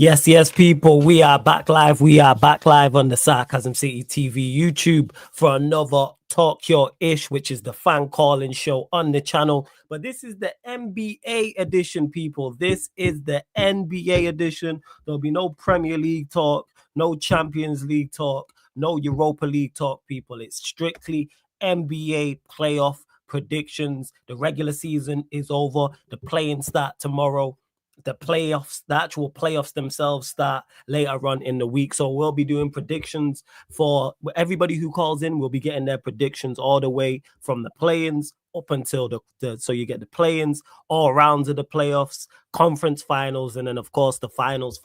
Yes, people. We are back live. We are back live on the Sarcasm City TV YouTube for another Talk Your Ish, which is the fan calling show on the channel. But this is the NBA edition, people. This is the NBA edition. There'll be no Premier League talk, no Champions League talk, no Europa League talk, people. It's strictly NBA playoff predictions. The regular season is over. The play-in start tomorrow. The playoffs, the actual playoffs themselves start later on in the week. So we'll be doing predictions for everybody who calls in. We'll be getting their predictions all the way from the play-ins up until so you get the play-ins, all rounds of the playoffs, conference finals, and then of course the finals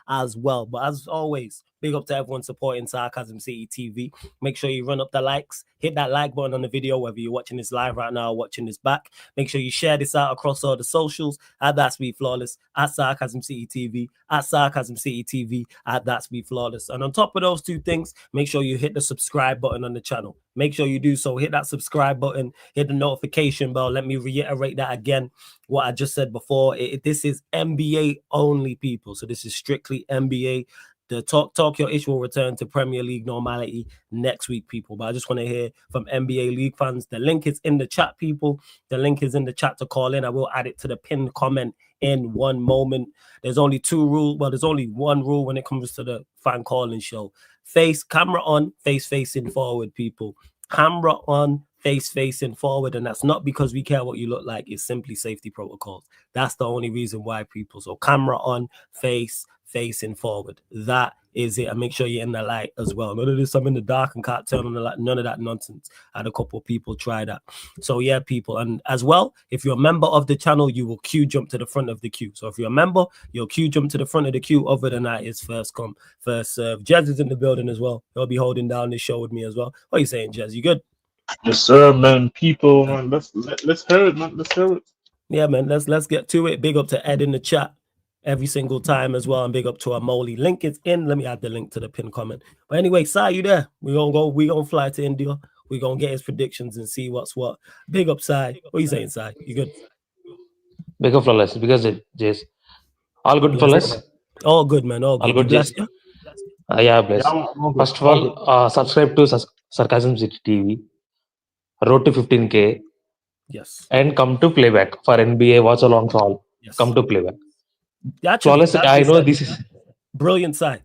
as well. But as always, big up to everyone supporting Sarcasm City TV. Make sure you run up the likes, hit that like button on the video, whether you're watching this live right now or watching this back. Make sure you share this out across all the socials at That's Be Flawless, at Sarcasm City TV, at Sarcasm City TV, at That's Be Flawless. And on top of those two things, make sure you hit the subscribe button on the channel. Make sure you do so. Hit that subscribe button, hit the notification bell. Let me reiterate that again, what I just said before. This is NBA only, people. So this is strictly NBA. The Talk Your Ish will return to Premier League normality next week, people. But I just want to hear from NBA League fans. The link is in the chat, people. The link is in the chat to call in. I will add it to the pinned comment in one moment. There's only two rules. Well, there's only one rule when it comes to the fan calling show. Camera on, face facing forward, people. Camera on, face facing forward, and that's not because we care what you look like. It's simply safety protocols. That's the only reason why, people. So camera on, face facing forward. That is it. And make sure you're in the light as well. None of this, I'm in the dark and can't turn on the light. None of that nonsense. I had a couple of people try that. So yeah, people. And as well, if you're a member of the channel, you will queue jump to the front of the queue. So if you're a member, you'll queue jump to the front of the queue. Other than that, it's first come, first serve. Jez is in the building as well. He'll be holding down this show with me as well. What are you saying, Jez? You good? Yes, sir, man. People, man. Let's hear it, man. Let's hear it. Yeah, man. Let's get to it. Big up to Ed in the chat every single time as well, and big up to our Molly. Link is in. Let me add the link to the pin comment. But anyway, Sai, you there? We gonna fly to India. We're gonna get his predictions and see what's what. Big up, Sai. What are you saying, Sai? You good? Big up, Flawless, because Jace. All good, Flawless? All good, man. All good. Jace. Yeah, bless. First of all, subscribe to Sarcasm City TV. Road to 15K. Yes. And come to playback for NBA watch along for all. Yes. Come to playback. Flawless, I know this is brilliant side.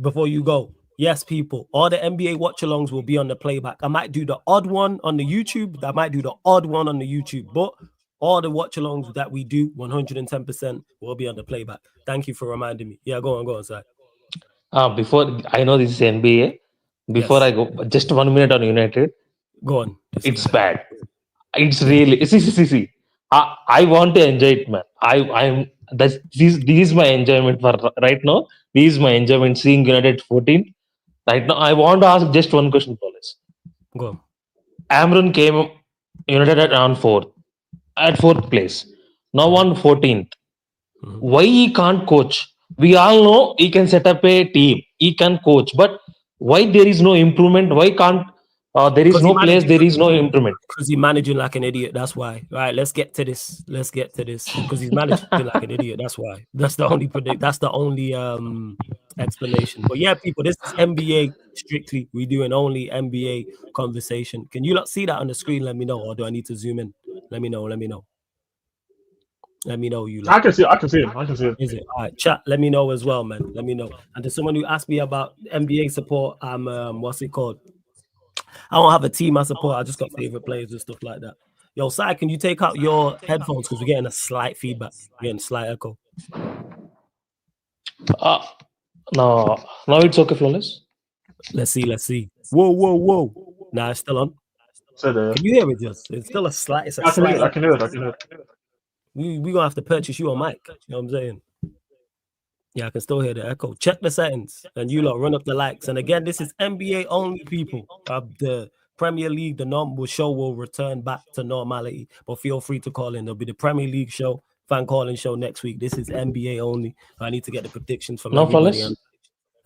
Before you go, yes, people, all the NBA watch-alongs will be on the playback. I might do the odd one on the YouTube. But all the watch-alongs that we do, 110% will be on the playback. Thank you for reminding me. Yeah, go on, side. Before I know this is NBA. Before I go, just 1 minute on United. Go on. It's bad. It's really see. I want to enjoy it, man. This is my enjoyment for right now. This is my enjoyment seeing United 14. Right now, I want to ask just one question, Police. Go on. Amron came United on fourth place. Now on 14th. Mm-hmm. Why he can't coach? We all know he can set up a team. He can coach, but why there is no improvement? Why can't there is no place? There is no improvement. Because he's managing like an idiot. That's why. All right, let's get to this. Because he's managing like an idiot. That's why. That's the only explanation. But yeah, people, this is NBA strictly. We're doing only NBA conversation. Can you see that on the screen? Let me know, or do I need to zoom in? Let me know. You. I can see it. Is it? All right, chat. Let me know as well, man. Let me know. And there's someone who asked me about NBA support. What's it called? I don't have a team I support. I just got favorite players and stuff like that. Yo, Sai, can you take out your headphones because we're getting a slight feedback, we're getting a slight echo. No, it's okay, Flawless. Let's see. Whoa. Nah, it's still on. Can you hear it? It's still a slight. I can hear it. We're gonna have to purchase you a mic. You know what I'm saying? Yeah, I can still hear the echo. Check the settings and you lot run up the likes. And again, this is NBA only, people. The Premier League, the normal show will return back to normality. But feel free to call in. There'll be the Premier League show, fan calling show next week. This is NBA only. I need to get the predictions from everybody and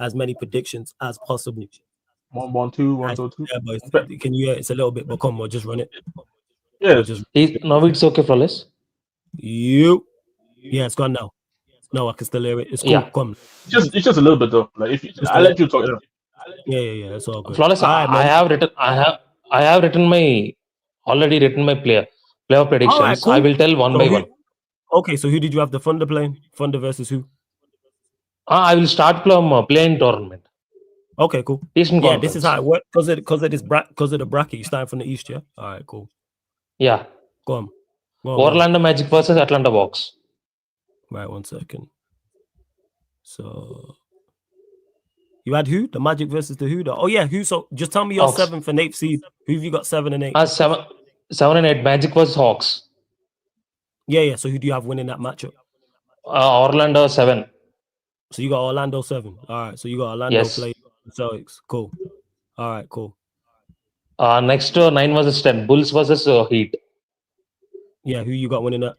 as many predictions as possible. 1, 2, 1, 2. Yeah, but can you hear it's a little bit, but come on, just run it. Yeah. Now it's okay, Flawless. Yeah, it's gone now. No, I can still hear it. It's cool. Yeah. Come. It's just a little bit though. Like if you, Just I a let you talk. Yeah. It's all good. Flawless. All right, I man. have written my playoff predictions. All right, cool. I will tell one So by who- one. Okay, so who did you have the Thunder playing? Thunder versus who? I will start from playing tournament. Okay, cool. Eastern Yeah, Conference. this is how it works because of the bracket. You starting from the East, yeah. All right, cool. Yeah. Go on. Orlando Magic versus Atlanta Hawks. Right, 1 second. So you had who? The Magic versus the who? Oh yeah, who? So just tell me your Hawks. 7th and 8th seed. Who have you got 7 and 8? 7 and 8. Magic versus Hawks. Yeah. So who do you have winning that matchup? Orlando 7. So you got Orlando 7. All right. So you got Orlando Yes. playing Celtics. Cool. All right, cool. Next 9 versus 10. Bulls versus Heat. Yeah, who you got winning that?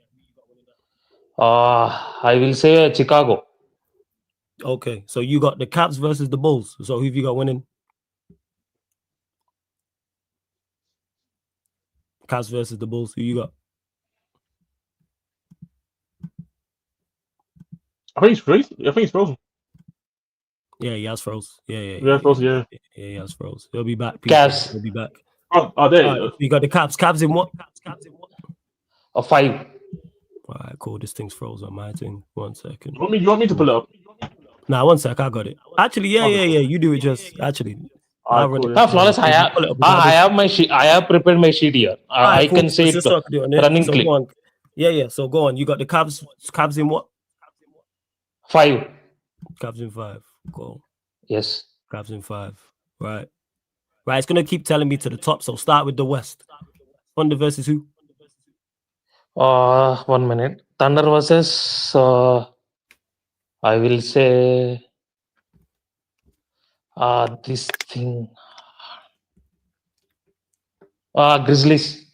I will say Chicago. Okay. So you got the Caps versus the Bulls. So who have you got winning? Caps versus the Bulls. Who you got? I think he's frozen. Yeah, he has froze. Yeah. Yeah, frozen. Yeah. Yeah, he has froze. He'll be back. People. Cavs. He'll be back. Oh, there. All right, you got the Caps. Caps in what? 5. All right, cool. This thing's froze on my thing. 1 second. You want me to pull it up? Nah, 1 sec. I got it. Actually, yeah. You do it. Just actually. I'll run Cool, it. yeah. Flawless. I have my sheet. I have prepared my sheet here. Alright, I cool. can say It's it just so I can do it on it. running So click. go on. Yeah. So go on. You got the Cavs in what? 5. Cavs in 5. Cool. Yes. Cavs in 5. Right. It's gonna keep telling me to the top. So start with the West. Thunder versus who? 1 minute. Thunder versus I will say this thing. Grizzlies.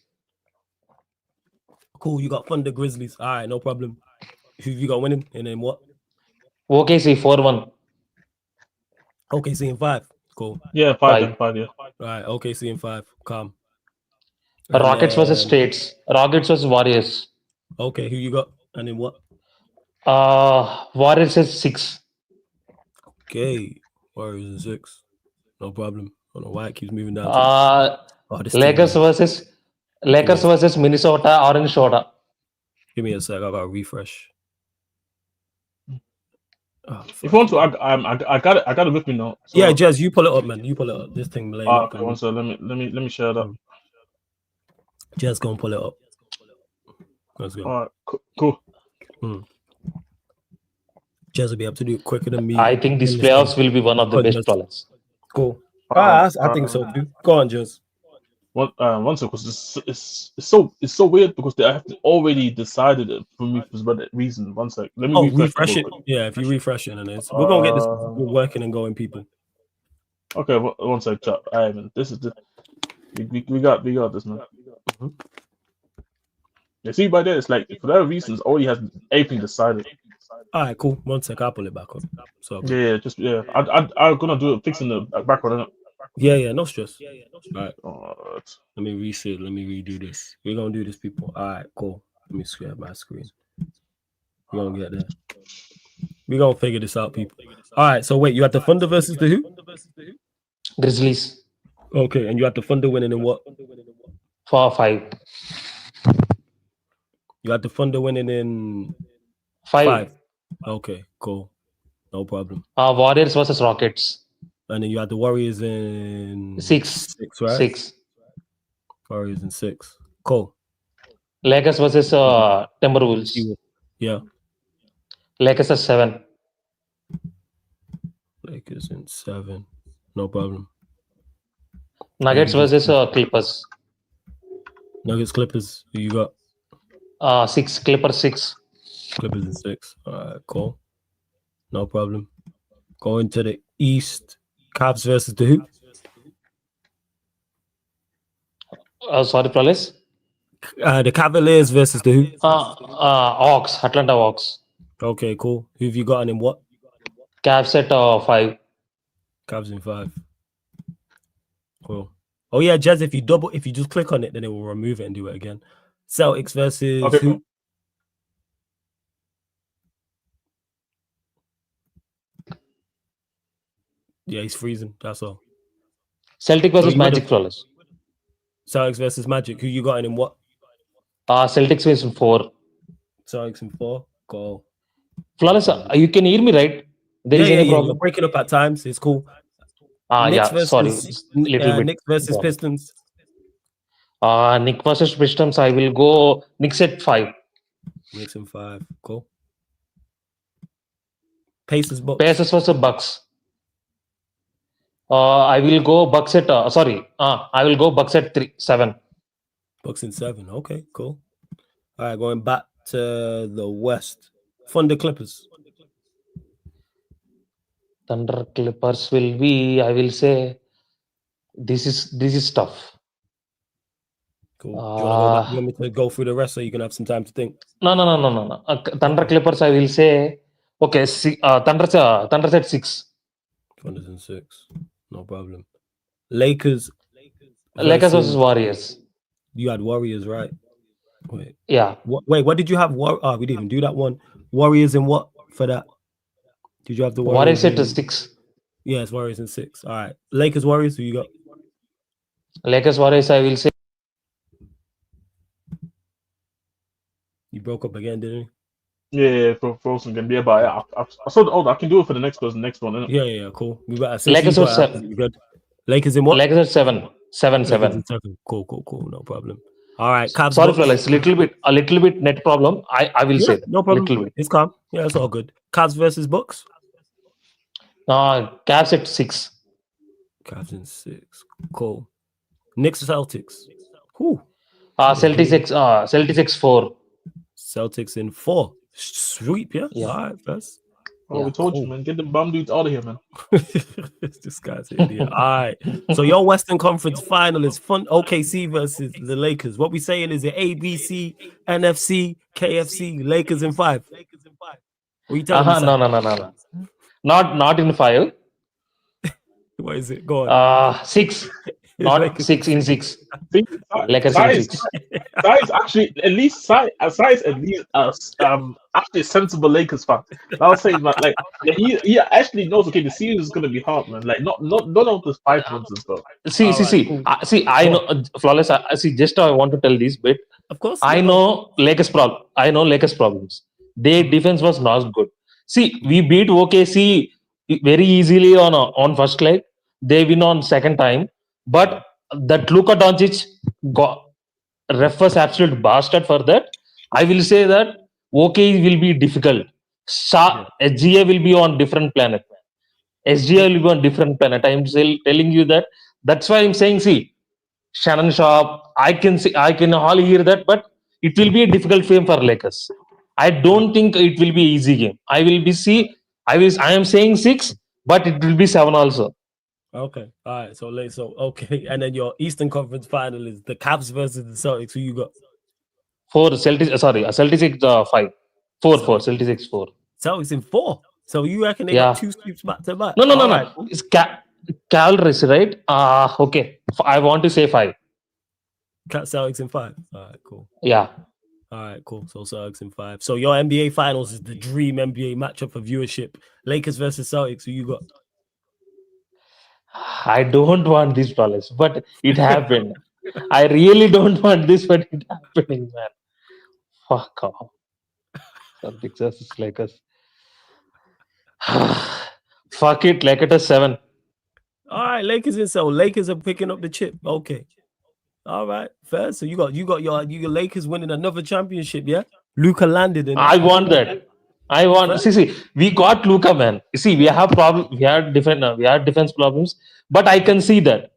Cool. You got Thunder Grizzlies. All right, no problem. Who you got winning? And then what? OKC 4-1. OKC in 5. Cool. Yeah, 5. Yeah. Right. OKC in 5. Calm. Rockets versus then- States. Rockets versus Warriors. Okay. Who you got? And then what? Warriors is 6. Okay. Warriors in 6. No problem. I don't know why it keeps moving down. This Lakers thing, versus Minnesota. Orange Soda. give me a sec. I gotta refresh. Oh, If you want to, I got it with me now. So, yeah, Jez, you pull it up, man. You pull it up. This thing laying up. Okay, so let me share that. Jez gonna pull it up. Let's go. All right, cool. Jez will be able to do it quicker than me. I think these playoffs will be one of the best playoffs. Cool. I think so, dude. Go on, Jez. One second, because it's so weird because they have already decided it for me for that reason. 1 sec. Let me refresh it. Yeah, if you refresh it, and it's we're gonna get this working and going, people. Okay, 1 sec, chat. I haven't. This is the we got this, man. You see, by there, it's like for that reason, it's already has everything decided. All right, cool. 1 sec, I'll pull it back up. So Yeah. I'm gonna do it fixing the background. yeah, no stress. All right. Alright. Let me reset. Let me redo this. We're gonna do this, people. All right, cool. Let me share my screen. We're gonna get there. We're gonna figure this out, people. All right, so wait, you had the Thunder versus the who? Grizzlies Okay, and you had the Thunder winning in what? for 5. You had the Thunder winning in 5. Okay, cool. No problem. Warriors versus Rockets. And then you had the Warriors in 6. 6, right? 6. Warriors in 6. Cool. Lakers versus Timberwolves. Yeah. Lakers are 7. Lakers in 7. No problem. Nuggets versus Clippers. Nuggets, Clippers. Who you got? 6. Clippers 6. Clippers in 6. All right, cool. No problem. Going to the East. Cavs versus the who? Sorry, Flawless. The Cavaliers versus the who? Hawks. Atlanta Hawks. Okay, cool. Who have you got in what? Cavs at 5. Cavs in 5. Cool. Oh yeah, Jez, if you just click on it, then it will remove it and do it again. Celtics versus who? Yeah, he's freezing. That's all. Celtic versus you would've- Magic, flawless. Celtics versus Magic. Who you got in what? Celtics wins in 4. Celtics in 4. Go. Flawless, you can hear me, right? There is any You're problem? breaking up at times. It's cool. Yeah, sorry, versus, little bit. Knicks versus Yeah. Pistons. Nick versus Pistons, I will go Knicks at 5. Knicks in 5. Cool. Pacers, Bucks. Pacers versus Bucks. I will go Bucks at I will go Bucks at 7. Bucks in 7. Okay, cool. All right, going back to the West. Thunder Clippers. Thunder Clippers will be, I will say, this is tough. Cool. Do you want to go back? You want me to go through the rest so you can have some time to think? No. Thunder Clippers, I will say, okay, Thunder's at 6. Thunder's in 6. No problem. Lakers versus Warriors. You had Warriors, right? Wait. Yeah. Wait, what did you have? We didn't even do that one. Warriors in what for that? Did you have the Warriors Warriors at 6. Yes, Warriors in 6. All right. Lakers, Warriors, who you got? Lakers, Warriors, I will say. You broke up again, didn't Yeah, frozen again. Yeah, but I saw. I can do it for the next person. Next one. Innit? Yeah. Cool. We got Lakers at 7. Good. Lakers in what? Lakers at 7. 7. Cool. No problem. All right. Cavs, Sorry, Bucks. fellas, a little bit net problem. I will say that. No problem. Little bit. It's calm. Yeah, it's all good. Cavs versus Bucks. Cavs at 6. Cavs in 6. Cool. Knicks, Celtics. Who? Celtics 4. Celtics in 4. Sweep, yeah? Yeah. All right, first. Oh, we told you, man. Get the bum dudes out of here, man. This guy's an idiot. All right. So your Western Conference final is fun. OKC versus the Lakers. What we saying is it ABC, NFC, KFC, Lakers in 5. What you telling me? No. Not in 5. What is it? Go on. 6. Not Lakers. 6 in 6. See, Lakers in 6. Size actually, at least size at least actually a sensible Lakers fan. I was saying that like he actually knows. Okay, the series is gonna be hard, man. Like not all the 5 ones and stuff. See. I know, flawless. Just I want to tell this bit. Of course. I know Lakers problems. Their defense was not good. See, we beat OKC very easily on first leg. They win on second time, but that Luka Doncic ref was absolute bastard for that. I will say that OK will be difficult. SGA will be on different planet. SGA will be on different planet. I'm still telling you that. That's why I'm saying, see, Shannon Sharp, I can all hear that, but it will be a difficult game for Lakers. I don't think it will be easy game. I am saying 6, but it will be 7 also. Okay. All right. So okay. And then your Eastern Conference final is the Cavs versus the Celtics. Who you got? 4 Celtics. Celtics 5. 4. Celtics 4. Celtics in 4. So you reckon they got 2 sweeps back to back? No. Right. It's Cavalry, right? Okay. I want to say 5. Celtics in 5. All right. Cool. Yeah. All right. Cool. So Celtics in 5. So your NBA finals is the dream NBA matchup for viewership. Lakers versus Celtics. Who you got? I don't want this, Palace, but it happened. I really don't want this, but it happening, man. Fuck off. Celtics versus Lakers. Fuck it, Lakers 7. All right, Lakers in 7. Lakers are picking up the chip. Okay. All right, fair. So you got your Lakers winning another championship, yeah? Luka landed in. I want that. See, we got Luka, man. See, we have problem. We had defense problems, but I can see that.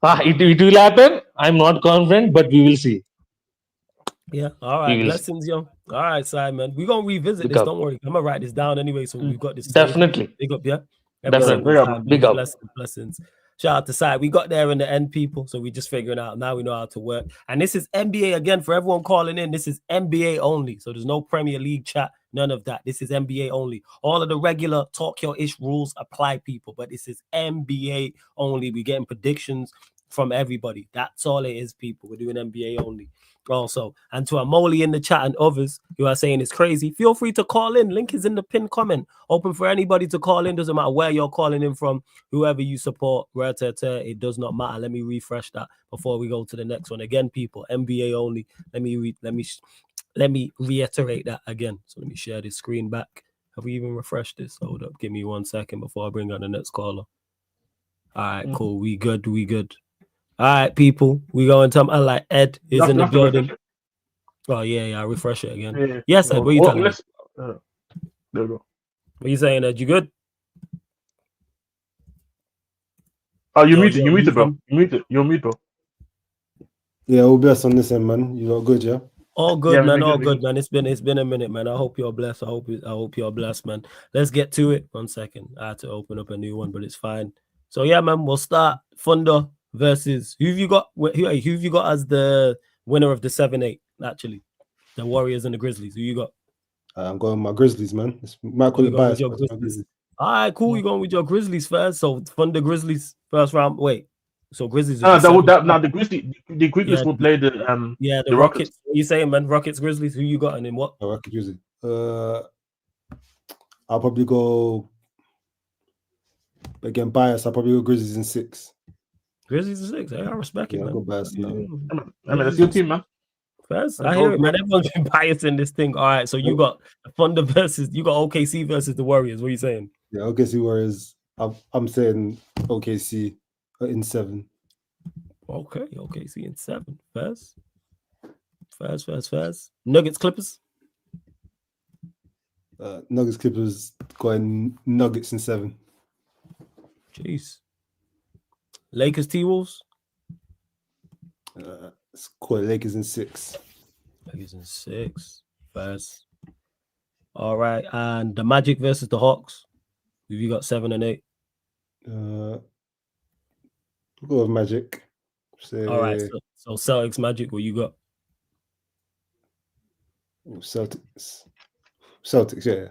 It will happen. I'm not confident, but we will see. Yeah. All right. Blessings, yo. All right, Simon. We're gonna revisit this. Don't worry. I'm gonna write this down anyway, so we've got this. Definitely. Big up, yeah. Definitely. Big up. Blessings. Shout out to Sai. We got there in the end, people. So we're just figuring out. Now we know how to work. And this is NBA again for everyone calling in. This is NBA only. So there's no Premier League chat. None of that. This is NBA only. All of the regular Talk Your Ish rules apply, people. But this is NBA only. We're getting predictions from everybody. That's all it is, people. We're doing NBA only. Also, and to Amoli in the chat and others who are saying it's crazy, feel free to call in. Link is in the pinned comment. Open for anybody to call in. Doesn't matter where you're calling in from, whoever you support. It does not matter. Let me refresh that before we go to the next one. Again, people, NBA only. Let me reiterate that again. So let me share this screen back. Have we even refreshed this? Hold up. Give me 1 second before I bring on the next caller. All right, cool. We good. All right, people. We going to like Ed is in the building. Oh, yeah. I'll refresh it again. Yeah. Yes, Ed. What are you telling me? There we go. What are you saying, Ed? You good? Oh, you muted, bro. You're muted, bro. Yeah, all best on this end, man. You look good, yeah? All good, man. All good, man. It's been a minute, man. I hope you're blessed. I hope you're blessed, man. Let's get to it. 1 second. I had to open up a new one, but it's fine. So yeah, man, we'll start Thunder versus who have you got as the winner of the 7-8? Actually, the Warriors and the Grizzlies. Who you got? I'm going with my Grizzlies, man. Might call it bias. All right, cool. You're going with your Grizzlies first. So Thunder Grizzlies first round. Wait. So Grizzlies. The Grizzlies will play the the Rockets. What are you saying, man? Rockets, Grizzlies. Who you got and then what? Rockets, Grizzlies. I'll probably go again bias. I'll probably go Grizzlies in 6. Grizzlies in 6. I respect it, man. I'll go bias now. I mean, that's your team, man. First, I hear it, man. Everyone's been biased in this thing. All right, so you got Thunder you got OKC versus the Warriors. What are you saying? Yeah, OKC Warriors. I'm saying OKC in 7. Okay, OKC in 7. First. Nuggets Clippers. Nuggets Clippers going Nuggets in 7. Jeez. Lakers T-Wolves. Let's call it Lakers in 6. Lakers in 6. First. All right, and the Magic versus the Hawks. Have you got 7 and 8? We'll go with Magic. All right, so Celtics Magic. What you got? Celtics, yeah.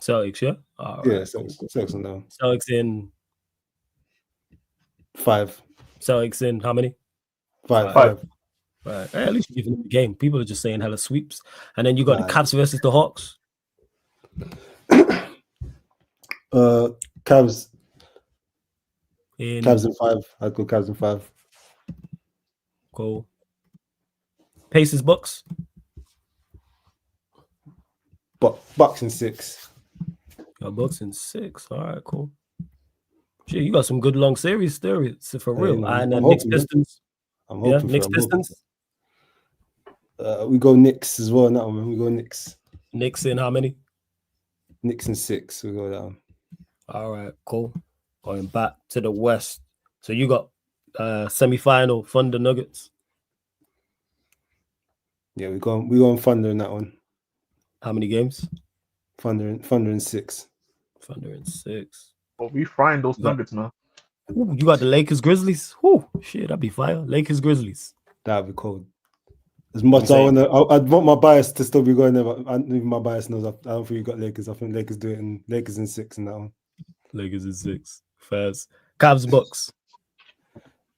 Celtics, yeah. All right, yeah, Celtics on down. Celtics in 5. Celtics in how many? 5. Right. Hey, at least you're giving them the game. People are just saying hella sweeps. And then you got the Cavs versus the Hawks. Cavs in 5. I'd go Cavs in 5. Cool. Pacers Bucks. Bucks in 6. Got Bucks in 6. All right, cool. Gee, you got some good long series for real. And Knicks Pistons. I'm hoping Knicks Pistons. We go Knicks as well now, man. We go Knicks. Knicks in how many? Knicks in 6. We go down. All right, cool. Going back to the West. So you got semi-final Thunder Nuggets. Yeah, we go on Thunder in that one. How many games? Thunder in 6. Thunder in 6. Oh, we frying those Nuggets, man. Ooh, you got the Lakers Grizzlies. Whoo, shit, that'd be fire. Lakers Grizzlies. That'd be cold. As much as I'd want my bias to still be going there, but even my bias knows I don't think you got Lakers. I think Lakers do it in Lakers in 6 in that one. Lakers in 6. Fast. Cavs Bucks.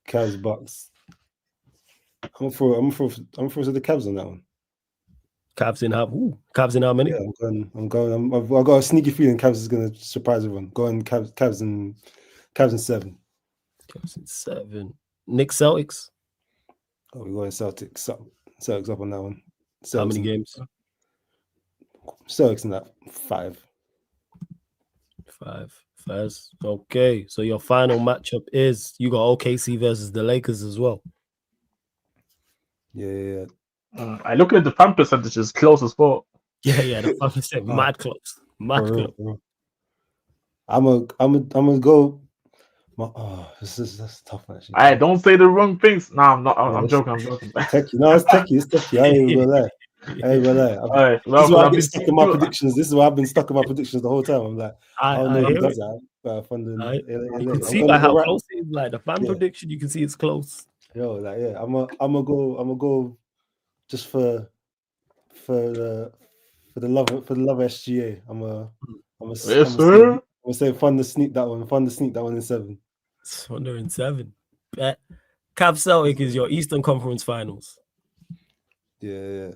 Cavs Bucks. I'm for the Cavs on that one. Cavs in how? Cavs in how many? Yeah, I'm going. I've got a sneaky feeling Cavs is going to surprise everyone. Going Cavs in 7. Cavs in 7. Knicks Celtics. Oh, we're going Celtics. Celtics up on that one. Celtics how many games? Celtics in that 5. 5. First. Okay, so your final matchup is you got OKC versus the Lakers as well. Yeah. I look at the fan percentages, close as fuck. Yeah, the fan percent mad close. Mad close. I'm gonna go. That's tough actually. I don't say the wrong things. No, I'm not. I'm joking. Techie. No, it's techie. I ain't gonna lie. Right, this is why I've been stuck in my predictions. This is why I've been stuck in my predictions the whole time. I'm like, I don't know who does that. You can see by how close it is. Like the fan prediction, you can see it's close. Yo, like I'm gonna go just for the love of SGA. I'm gonna say fun to sneak that one. Fun to sneak that one in 7. Thunder in 7. Bet. Cav Celtic is your Eastern Conference Finals. Yeah.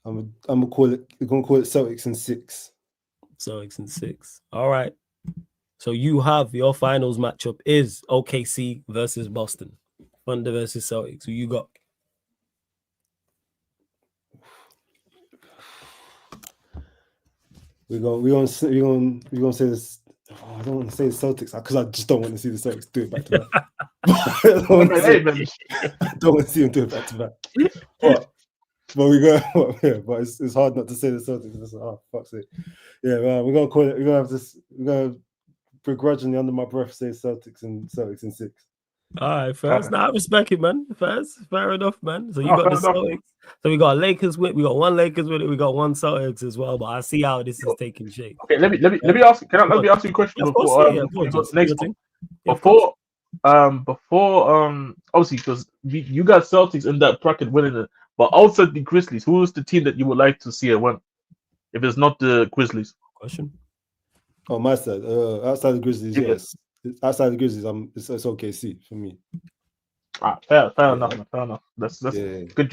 I'm gonna call it. We're gonna call it Celtics in 6. Celtics in 6. All right. So you have your finals matchup is OKC versus Boston. Thunder versus Celtics. Who you got? We're gonna say this. Oh, I don't want to say the Celtics because I just don't want to see the Celtics do it back to back. I don't want to see them do it back to back. But we go. But it's hard not to say the Celtics. Oh, fuck's sake. Yeah, we're gonna call it. We're gonna have this. We're gonna begrudgingly under my breath say Celtics in 6. All right, first. Now I respect it, man. Fair enough, man. So you got the Celtics. So we got Lakers with. We got one Lakers with it. We got one Celtics as well. But I see how this is taking shape. Okay, let me ask. Let me ask you a question before next one. Before obviously because you got Celtics in that bracket winning it, but outside the Grizzlies, who is the team that you would like to see it win? If it's not the Grizzlies. Question. Oh, my side. Outside the Grizzlies, yes. Outside the Grizzlies, it's OKC for me. Fair enough. That's good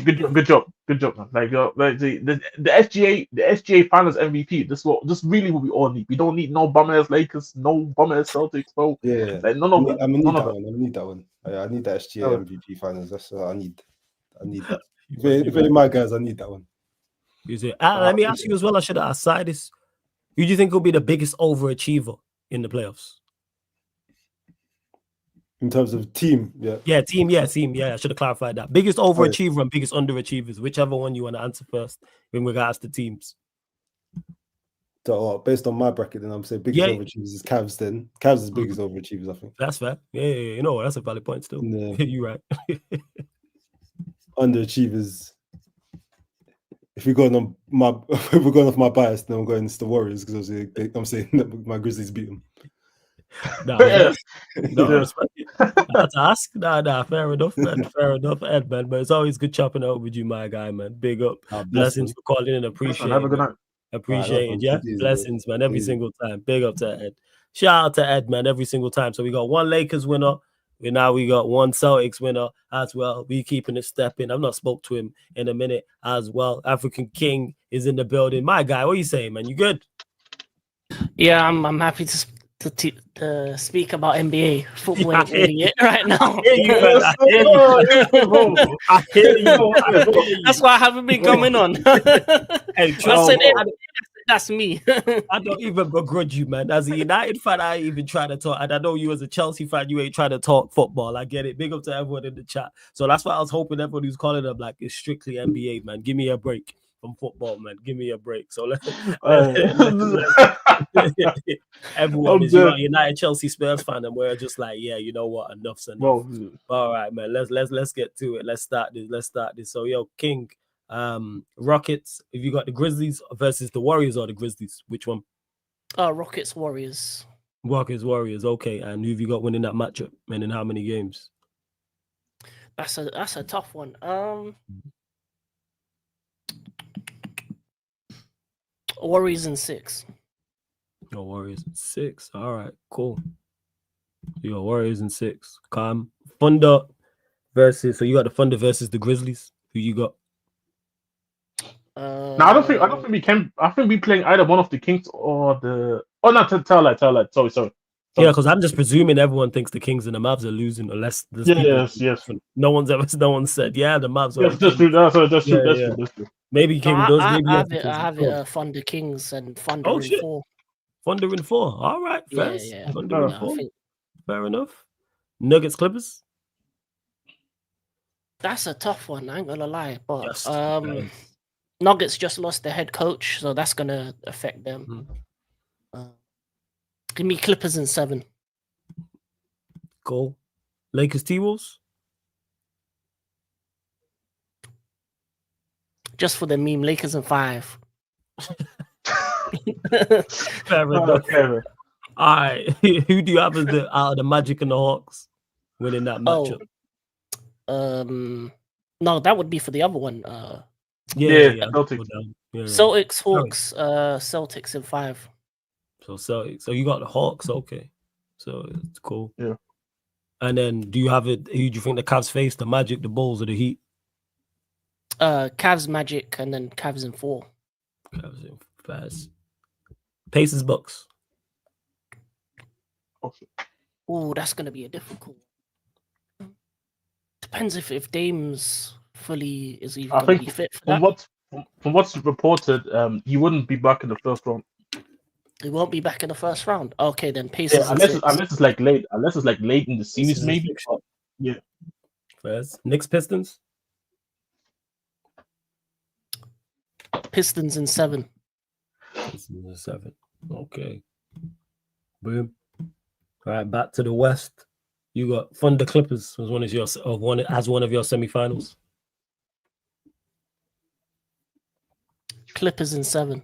job, man. Like the SGA Finals MVP. This really what we all need. We don't need no bum ass Lakers, no bum ass Celtics, bro. Yeah, like none of that. I need that one. I need that SGA MVP Finals. That's what I need. That. If any of my guys, I need that one. Let me ask you as well. I should have asked Sidis. Who do you think will be the biggest overachiever in the playoffs? In terms of team, team. I should have clarified that. Biggest overachiever and biggest underachievers, whichever one you want to answer first in regards to teams. So, based on my bracket, then I'm saying biggest overachievers is Cavs. Then Cavs is biggest overachievers, I think. That's fair. Yeah. You know, that's a valid point still. Yeah. You're right. Underachievers. If we're going off my bias, then I'm going to the Warriors because I'm saying that my Grizzlies beat them. Respect it. That's ask. Fair enough, man. Fair enough, Ed, man. But it's always good chopping up with you, my guy, man. Big up. Blessings for calling in. Appreciate it. Have a good night. Appreciate it. Yeah. Blessings, man. Every single time. Big up to Ed. Shout out to Ed, man. Every single time. So we got one Lakers winner. We got one Celtics winner as well. We keeping it stepping. I've not spoke to him in a minute as well. African King is in the building. My guy, what are you saying, man? You good? Yeah, I'm happy to speak about NBA football ain't really it right now. I hear you. That's why I haven't been coming on. That's me. I don't even begrudge you, man. As a United fan, I ain't even try to talk. And I know you as a Chelsea fan, you ain't trying to talk football. I get it. Big up to everyone in the chat. So that's why I was hoping everyone who's calling them like it's strictly NBA, man. Give me a break from football, man. Give me a break. So everyone is United, Chelsea, Spurs fan, and we're just like, yeah, you know what? Enough's enough. All right, man. Let's get to it. Let's start this. So yo, King. Rockets, if you got the Grizzlies versus the Warriors or the Grizzlies, which one? Rockets, Warriors. Rockets, Warriors, okay. And who have you got winning that matchup and in how many games? That's a tough one. Warriors in 6. Oh, Warriors in 6. All right, cool. You got Warriors in 6. Calm. Thunder versus, so you got the Thunder versus the Grizzlies. Who you got? No, I don't think we can. I think we playing either one of the Kings or the. Oh no, tell light. Sorry. Yeah, because I'm just presuming everyone thinks the Kings and the Mavs are losing, unless yes. No one said the Mavs. Yes, that's true. Maybe King does. Maybe I have it. Thunder Kings and Thunder in 4. Thunder in 4. All right, first. Yeah. Thunder in 4. Fair enough. Nuggets Clippers. That's a tough one. I ain't gonna lie, but Nuggets just lost their head coach, so that's gonna affect them. Give me Clippers in 7. Cool. Lakers T-Wolves. Just for the meme, Lakers in 5. Fair enough. All right. Who do you have as out of the Magic and the Hawks winning that matchup? No, that would be for the other one. Celtics, Hawks, Celtics in 5. So you got the Hawks, okay. So it's cool. Yeah. And then do you have it? Who do you think the Cavs face? The Magic, the Bulls, or the Heat? Cavs, Magic, and then Cavs in 4. Cavs in fast. Pacers, Bucks. Okay. Oh, that's gonna be a difficult. Depends if Dame's fully is he I gonna be think fit for from that. what's reported, he wouldn't be back in the first round. He won't be back in the first round. Okay, then Pacers. Yeah, in unless 6. it's like late. Unless it's like late in the series, is a maybe. fiction. Yeah. First, Knicks, Pistons. Pistons in 7. Pistons in 7. Okay. Boom. All right, back to the West. You got Thunder Clippers as one of your semifinals. Clippers in 7.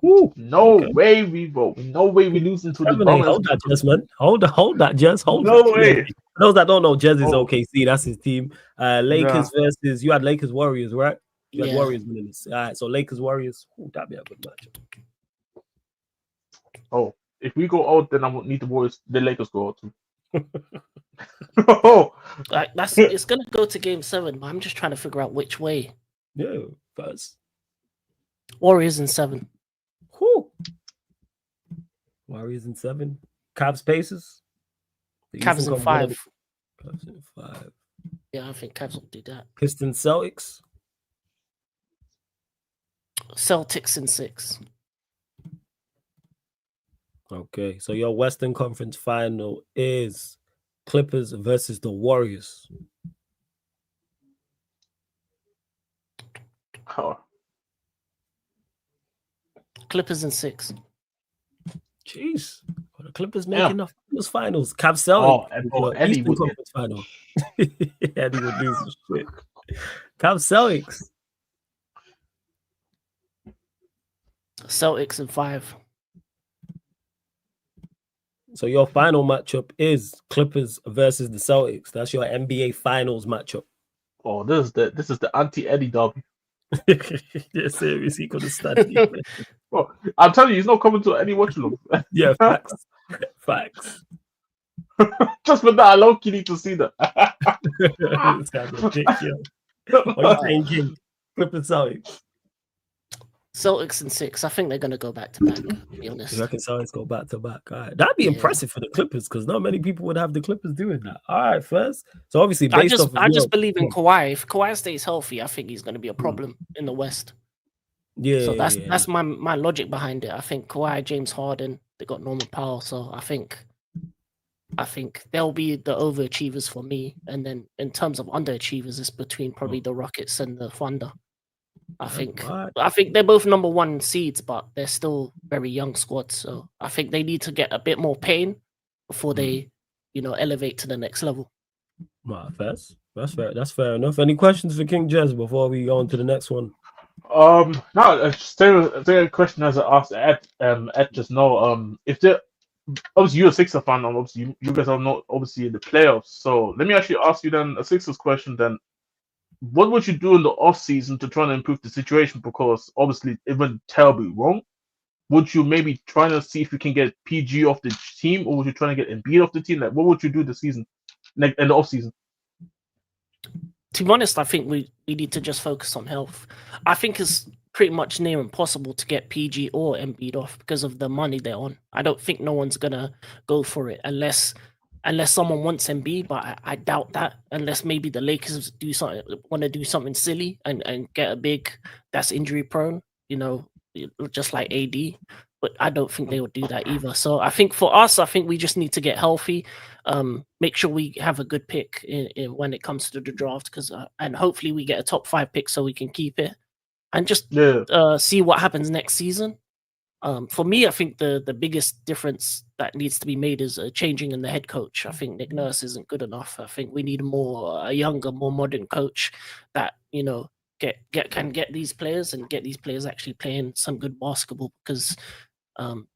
Woo. No Okay. way we vote. No way we losing to the 7-8. Bucks. Hold that, Jez, man. Hold that, Jez. Hold No that. way. For those that don't know, Jez is Oh. OKC. That's his team. Lakers versus you had Lakers Warriors, right? You had Yeah. Warriors winning this. All right, so Lakers Warriors. Ooh, that'd be a good matchup. Oh, if we go out, then I won't need the Lakers go out too. Oh, Like it's gonna go to game 7, but I'm just trying to figure out which way. Yeah, first. Warriors in 7. Whew. Warriors in 7. Cavs Pacers. The Cavs Eastern in Conference- 5. Cavs in 5. Yeah, I think Cavs will do that. Pistons Celtics. Celtics in 6. Okay, so your Western Conference final is Clippers versus the Warriors. oh. Clippers in 6. Jeez, well, the Clippers Yeah. making the finals. Cavs Celtics. and your Eddie Eastern would get- Conference final. Eddie would lose some shit. Cavs Celtics. Celtics in 5. So your final matchup is Clippers versus the Celtics. That's your NBA Finals matchup. Oh, this is the anti-Eddie derby. Yeah, serious. He could have studied. Oh, I'm telling you, he's not coming to any watch along. Yeah, facts. Facts. Just for that, I low-key need to see that. This guy's ridiculous. What are you saying, King? Clippers Celtics. Celtics in 6. I think they're gonna go back to back. To be honest. You reckon Celtics go back to back? All right. That'd be Yeah. impressive for the Clippers because not many people would have the Clippers doing that. All right, first. So obviously, I based just off of just believe in Kawhi. If Kawhi stays healthy, I think he's going to be a problem in the West. yeah. So that's yeah. that's my logic behind it. I think Kawhi, James Harden, they got Norman Powell. So I think they'll be the overachievers for me. And then in terms of underachievers, it's between probably the Rockets and the Thunder. I think they're both number 1 seeds, but they're still very young squads. So I think they need to get a bit more pain before they, elevate to the next level. Well, that's fair. That's fair enough. Any questions for King Jez before we go on to the next one? No, still a question as I asked Ed just now. If there obviously you're a Sixers fan, and obviously you guys are not obviously in the playoffs. So let me actually ask you then a Sixers question then. What would you do in the off season to try and improve the situation? Because obviously it went terribly wrong. Would you maybe try to see if you can get PG off the team, or would you try to get Embiid off the team? Like, what would you do this season, like in the off season? To be honest, I think we need to just focus on health. I think it's pretty much near impossible to get PG or Embiid off because of the money they're on. I don't think no one's gonna go for it unless someone wants Embiid, but I doubt that. Unless maybe the Lakers want to do something silly and get a big that's injury prone, just like AD. But I don't think they would do that either. So I think for us, we just need to get healthy, make sure we have a good pick in when it comes to the draft, and hopefully we get a top 5 pick so we can keep it, and just see what happens next season. For me, I think the biggest difference that needs to be made is changing in the head coach. I think Nick Nurse isn't good enough. I think we need a younger, more modern coach that can get these players and get these players actually playing some good basketball, because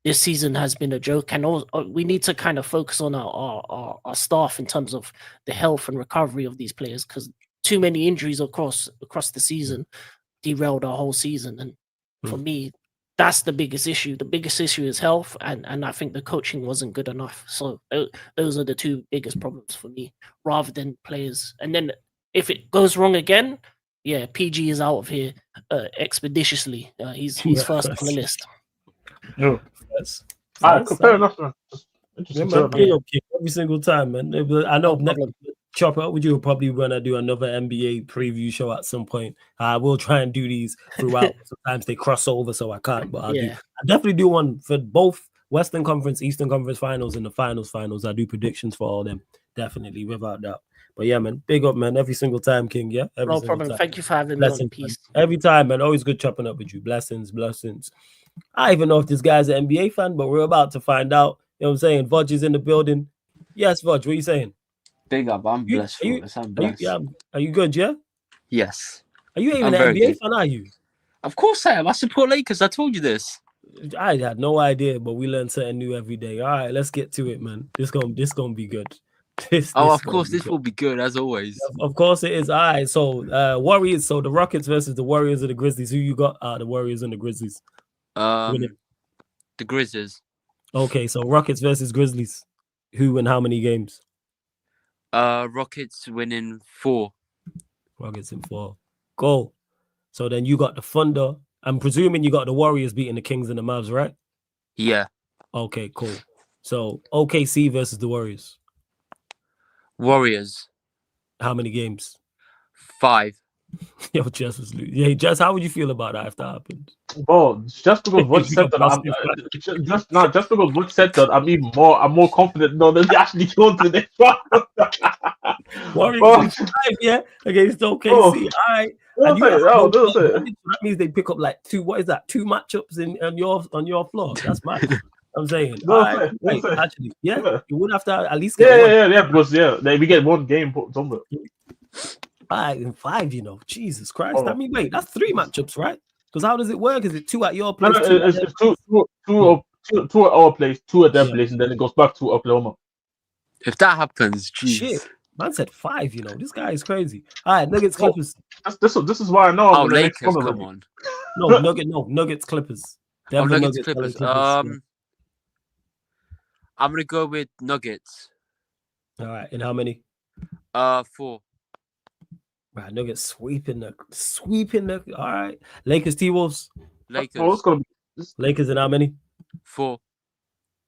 this season has been a joke, and we need to kind of focus on our staff in terms of the health and recovery of these players, because too many injuries across the season derailed our whole season. And for me, that's the biggest issue. The biggest issue is health, and I think the coaching wasn't good enough. So those are the two biggest problems for me, rather than players. And then if it goes wrong again, yeah, PG is out of here expeditiously. He's first on the list. No. Yes. All right, Yes, fair enough, man. Just Yeah, interesting. man, to big know. up, kid, every single time, man. I know No problem. chop up with you. Probably gonna do another NBA preview show at some point. I will try and do these throughout. Sometimes they cross over, so I can't. But I definitely do one for both Western Conference, Eastern Conference Finals, and the Finals. I do predictions for all them, definitely, without doubt. But yeah, man, big up, man, every single time, King. Yeah, every No single problem. time. Thank you for having me on the Blessings, man. piece. Every time, man. Always good chopping up with you. Blessings, blessings. I don't even know if this guy's an NBA fan, but we're about to find out. You know what I'm saying? Vodge is in the building. Yes, Vodge, what are you saying? Big up. I'm blessed for this. I'm blessed. Are you good, yeah? Yes. Are you even I'm an very NBA good. fan, are you? Of course I am. I support Lakers. I told you this. I had no idea, but we learn something new every day. All right, let's get to it, man. This gonna be good. Of course, this will be good as always. Of course it is. All right, so Warriors. So the Rockets versus the Warriors and the Grizzlies. Who you got? The Warriors and the Grizzlies. The Grizzlies. Okay, so Rockets versus Grizzlies. Who and how many games? Rockets winning 4. Rockets in 4. Go. So then you got the Thunder. I'm presuming you got the Warriors beating the Kings and the Mavs, right? Yeah. Okay, cool. So OKC versus the Warriors. Warriors. How many games? 5. Yo, Jess was losing. Yeah, Jess, how would you feel about that if that happened? Bro, just because Butch said that, just because Butch said that, I'm more confident now that they actually going to the next round. Warriors 5, yeah, against OKC. All right. And that means they pick up like 2. What is that? 2 matchups on your floor. That's mad. I'm saying. Actually, yeah, you would have to at least get one. Yeah, because we get one game somewhere. 5 and 5, Jesus Christ. I mean, wait, that's 3 matchups, right? Because how does it work? Is it 2 at your place? It's two at our place, 2 at their place, and then it goes back to Oklahoma. If that happens, geez. Shit. Man said 5, This guy is crazy. All right, Nuggets, Clippers. This is why I know. Lakers, come on. No, Nuggets, Clippers. Denver Nuggets, Clippers. I'm gonna go with Nuggets. All right, and how many? 4. Right, Nuggets sweeping the. All right, Lakers, T-Wolves. Lakers. Lakers and how many? 4.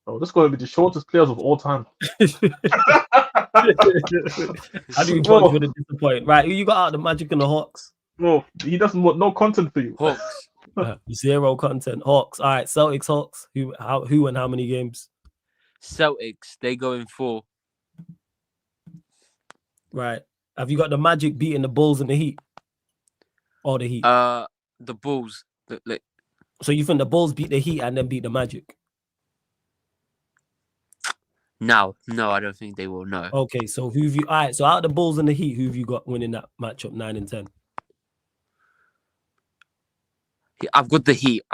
Oh, this is going to be the shortest players of all time. I do want you to disappoint. Right, who you got out? The Magic and the Hawks. No, he doesn't want no content for you. Hawks. 0 content. Hawks. All right, Celtics, Hawks. Who and how many games? Celtics. They go in 4. Right. Have you got the Magic beating the Bulls and the Heat? Or the Heat? The Bulls. So you think the Bulls beat the Heat and then beat the Magic? No, I don't think they will. No. Okay, so who have you? All right, so out of the Bulls and the Heat, who have you got winning that matchup 9 and 10? I've got the Heat.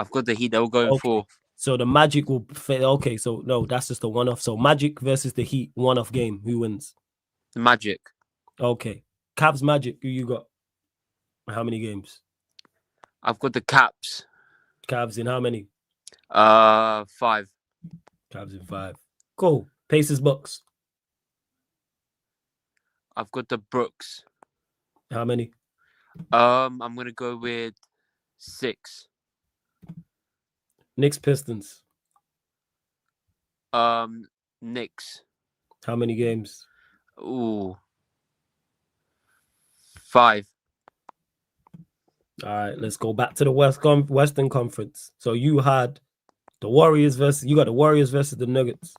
They'll go in 4. So the Magic will. Okay, so no, that's just a one-off. So Magic versus the Heat, one-off game. Who wins? The Magic. Okay, Cavs, Magic. Who you got? How many games? I've got the Caps. Cavs in how many? 5. Cavs in 5. Cool. Pacers, Bucks. I've got the Brooks. How many? I'm gonna go with 6. Knicks, Pistons. Knicks. How many games? Ooh. 5. All right, let's go back to the Western Conference. So you had the Warriors versus the Nuggets.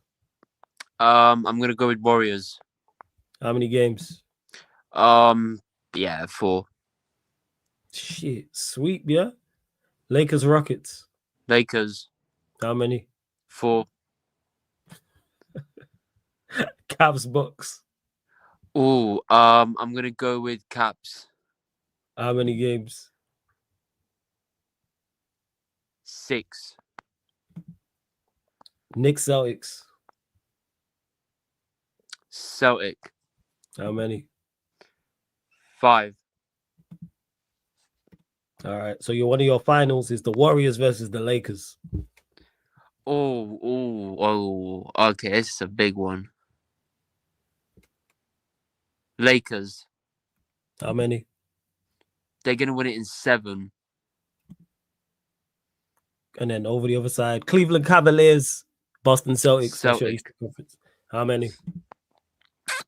I'm gonna go with Warriors. How many games? 4. Shit, sweep, yeah. Lakers, Rockets. Lakers. How many? 4. Cavs, Bucks. Ooh, I'm gonna go with Caps. How many games? 6. Knicks, Celtics. Celtic. How many? 5. All right. So one of your finals is the Warriors versus the Lakers. Oh. Okay, this is a big one. Lakers. How many? They're gonna win it in 7. And then over the other side, Cleveland Cavaliers, Boston Celtics. That's your Celtics. Eastern Conference. How many?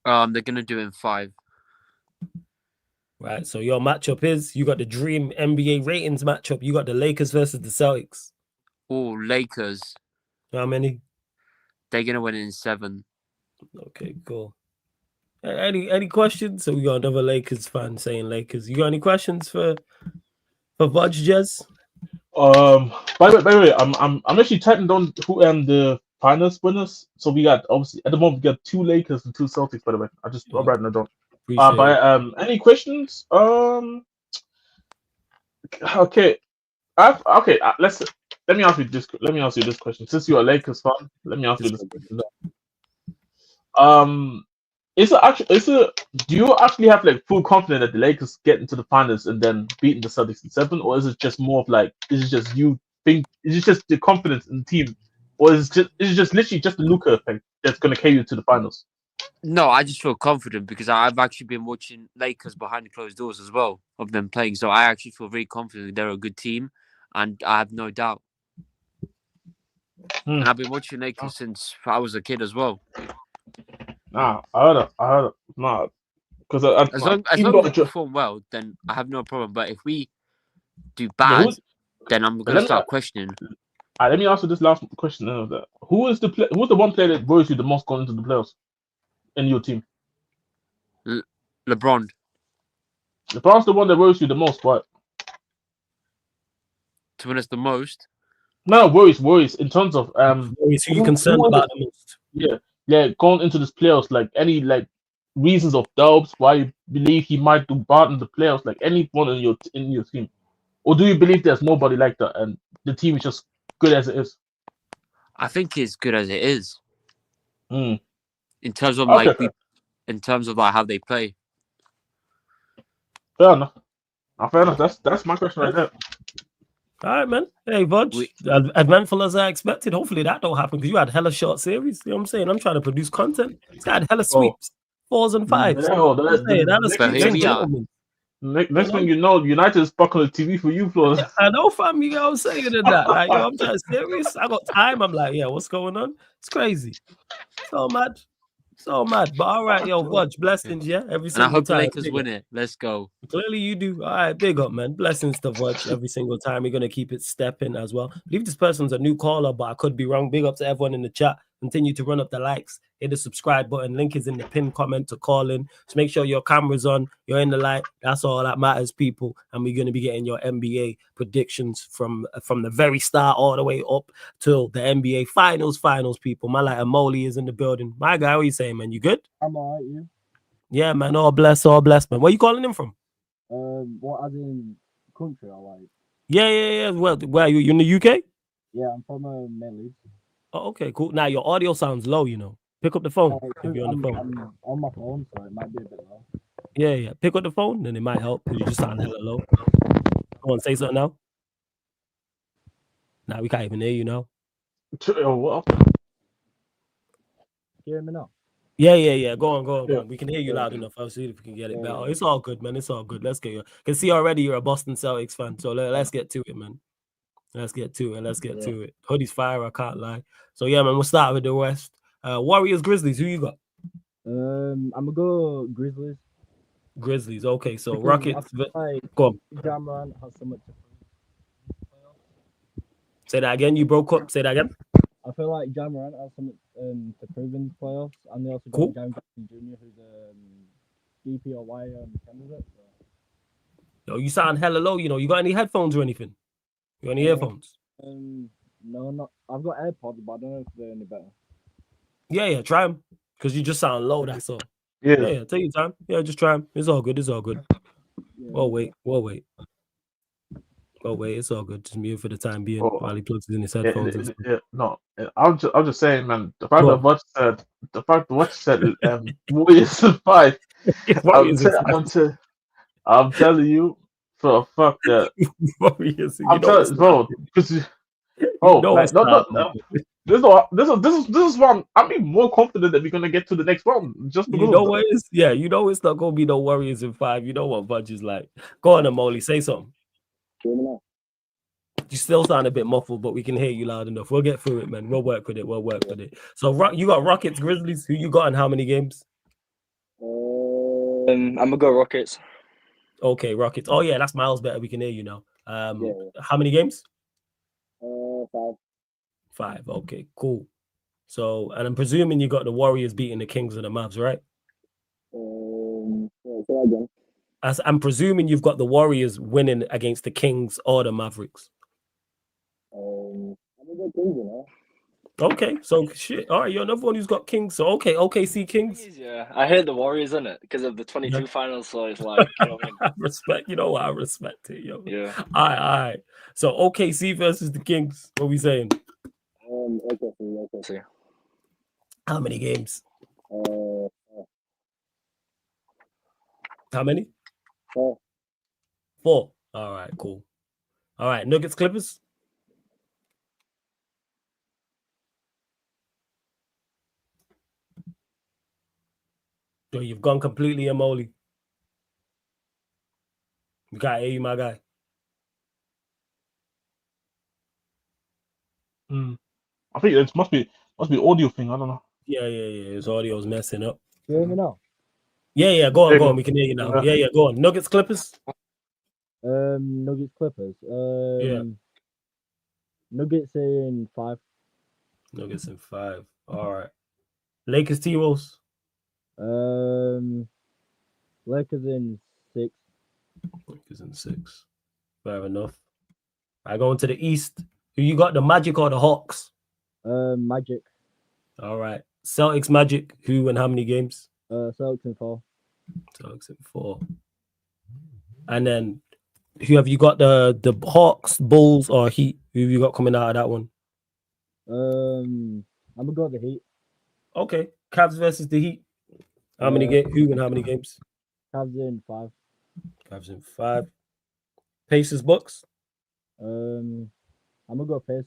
They're gonna do it in 5. Right. So your matchup is you got the dream NBA ratings matchup. You got the Lakers versus the Celtics. Oh, Lakers. How many? They're gonna win it in 7. Okay, cool. Any questions? So we got another Lakers fan saying Lakers. You got any questions for Budge Jez? By the way, I'm actually typing down who the finals winners. So we got obviously at the moment we got 2 Lakers and 2 Celtics. By the way, I'm writing it down. Appreciate it. Any questions? Okay, let me ask you this question. Since you're a Lakers fan, let me ask you this question. Do you actually have like full confidence that the Lakers get into the finals and then beating the Celtics in 7, or is it just more of like is it just the confidence in the team, or is it just literally just the Luka effect that's gonna carry you to the finals? No, I just feel confident because I've actually been watching Lakers behind the closed doors as well of them playing. So I actually feel very confident they're a good team, and I have no doubt. And I've been watching Lakers since I was a kid as well. Nah, I heard it. Nah, because As long as we perform well, then I have no problem. But if we do bad, then I'm going to start questioning. Let me ask you this last question. Who's the one player that worries you the most going into the playoffs in your team? LeBron. LeBron's the one that worries you the most. What? To win us the most? No, worries in terms of Worries who you concerned about the most. Yeah, going into this playoffs, like any like reasons of doubts why you believe he might do bad in the playoffs, like anyone in your team, or do you believe there's nobody like that and the team is just good as it is? I think it's good as it is. In terms of in terms of like how they play. Fair enough. Fair enough. That's my question right there. All right, man. Hey, Budge, eventful as I expected. Hopefully that don't happen because you had hella short series. You know what I'm saying? I'm trying to produce content. This guy had hella sweeps, 4s and 5s. Next thing you know, United is back on the TV for you, Flo. I know, fam. You know what I'm saying to that. Like, yo, I'm trying to serious. I got time. I'm like, yeah, what's going on? It's crazy. So mad. But all right, yo, Budge, blessings, yeah. Every single time. And I hope the Lakers win it. Let's go. Clearly you do. All right, big up, man. Blessings to Budge every single time. We're gonna keep it stepping as well. I believe this person's a new caller, but I could be wrong. Big up to everyone in the chat. Continue to run up the likes. Hit the subscribe button. Link is in the pinned comment to call in. So make sure your camera's on. You're in the light. That's all that matters, people. And we're going to be getting your NBA predictions from the very start all the way up till the NBA finals, people. My like Amoli is in the building. My guy, what you saying, man? You good? I'm all right, you? Yeah, man. All blessed, man. Where you calling him from? What, as in country, or like? Yeah. Well, where are you? You in the UK? Yeah, I'm from Melly. Oh, okay, cool. Now your audio sounds low, you know. Pick up the phone if you're on the phone. I'm on my phone, so it might be a bit low. Yeah. Pick up the phone, then it might help because you just sound hella low. Go on, say something now. Nah, we can't even hear you now. What? You hear me now? Yeah. Go on. We can hear you loud enough. I'll see if we can get it better. It's all good, man. It's all good. Let's get you. Can see already you're a Boston Celtics fan, so let's get to it, man. Let's get to it. Hoodie's fire, I can't lie. So yeah, man, we'll start with the West. Warriors, Grizzlies. Who you got? I'm gonna go Grizzlies. Grizzlies. Okay, so Because Rockets. Go on. Ja Morant has so much. Say that again. You broke up. Say that again. I feel like Ja Morant has so much to prove in the playoffs, and they also got Cool. James Jackson Jr., who's a DPOY candidate. So. Yo, you sound hella low. You know, you got any headphones or anything? You got any earphones? No, not. I've got AirPods, but I don't know if they're any better. Yeah. Try them because you just sound low. That's all. Yeah. Take your time. Yeah, just try them. It's all good. Yeah. We'll wait. It's all good. Just mute for the time being while he plugs in his headphones. No, I'm just saying, man. The fact that what said, Warriors 5. I'm telling you, So fuck that. Warriors. You I'm know it's telling, bro, because you know like it's not. this is why I'm even more confident that we're gonna get to the next round just You because know of that. what is? Yeah, you know it's not gonna be no Warriors in 5. You know what Budge is like. Go on, Amoli, say something. You still sound a bit muffled, but we can hear you loud enough. We'll get through it, man. We'll work with it. We'll work with it. So, you got Rockets, Grizzlies. Who you got and how many games? I'm gonna go Rockets. Okay, Rockets. Oh yeah, that's miles better. We can hear you now. Yeah. How many games? 5. 5. Okay, cool. So, and I'm presuming you got the Warriors beating the Kings and the Mavs, right? Say again. As I'm presuming you've got the Warriors winning against the Kings or the Mavericks. I'm gonna go Kings, you know. Okay, so shit. All right, you're another one who's got Kings. So okay, OKC Kings. Yeah, I hate the Warriors in it because of the 22 finals. So it's like, you know what I mean? Respect. You know what? I respect it, yo. Yeah. All right. So OKC versus the Kings. What are we saying? OKC. How many games? How many? 4. 4. All right, cool. All right, Nuggets Clippers. So you've gone completely Amoli. We got you, my guy. I think it must be audio thing. I don't know. Yeah. His audio's messing up. You hear me now? Yeah. Go on. We can hear you now. Yeah. Go on. Nuggets Clippers. Nuggets Clippers. Yeah. Nuggets in 5. Nuggets in 5. All right. Lakers T-Wolves. Lakers in 6. Lakers in 6. Fair enough. I go into the East. Who you got, the Magic or the Hawks? Magic. All right. Celtics Magic. Who and how many games? Celtics in 4. Celtics in 4. And then who have you got, the Hawks, Bulls, or Heat? Who have you got coming out of that one? I'm gonna go with the Heat. Okay. Cavs versus the Heat. How many games? Who and how many games? Cavs in 5. Cavs in 5. Pacers Bucks. I'm gonna go Pacers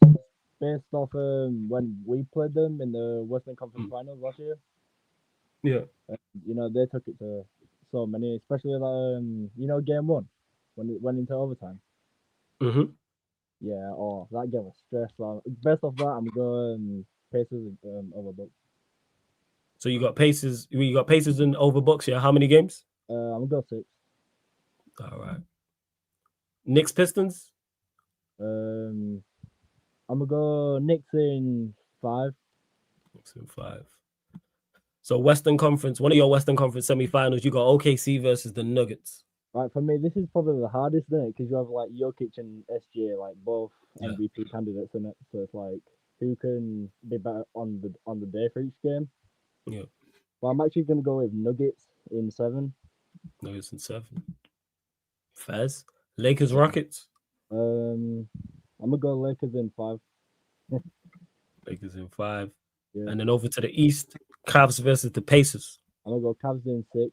based off when we played them in the Western Conference Finals last year. Yeah. You know, they took it to so many, especially that game 1 when it went into overtime. Mm-hmm. Yeah, that game was stressful. Based off that, I'm going Pacers over Bucks. So you got Pacers. You got Pacers and over Bucks. Yeah. How many games? I'm gonna go 6. All right. Knicks Pistons. I'm gonna go Knicks in 5. Knicks in 5. So Western Conference, one of your Western Conference semifinals, you got OKC versus the Nuggets. Right, for me, this is probably the hardest, isn't it? Because you have like Jokic and SGA, like both MVP candidates in it. So it's like who can be better on the day for each game. Yeah. Well, I'm actually gonna go with Nuggets in 7. Nuggets in 7. Fez. Lakers Rockets. I'm gonna go Lakers in 5. Lakers in 5. Yeah. And then over to the East, Cavs versus the Pacers. I'm gonna go Cavs in 6.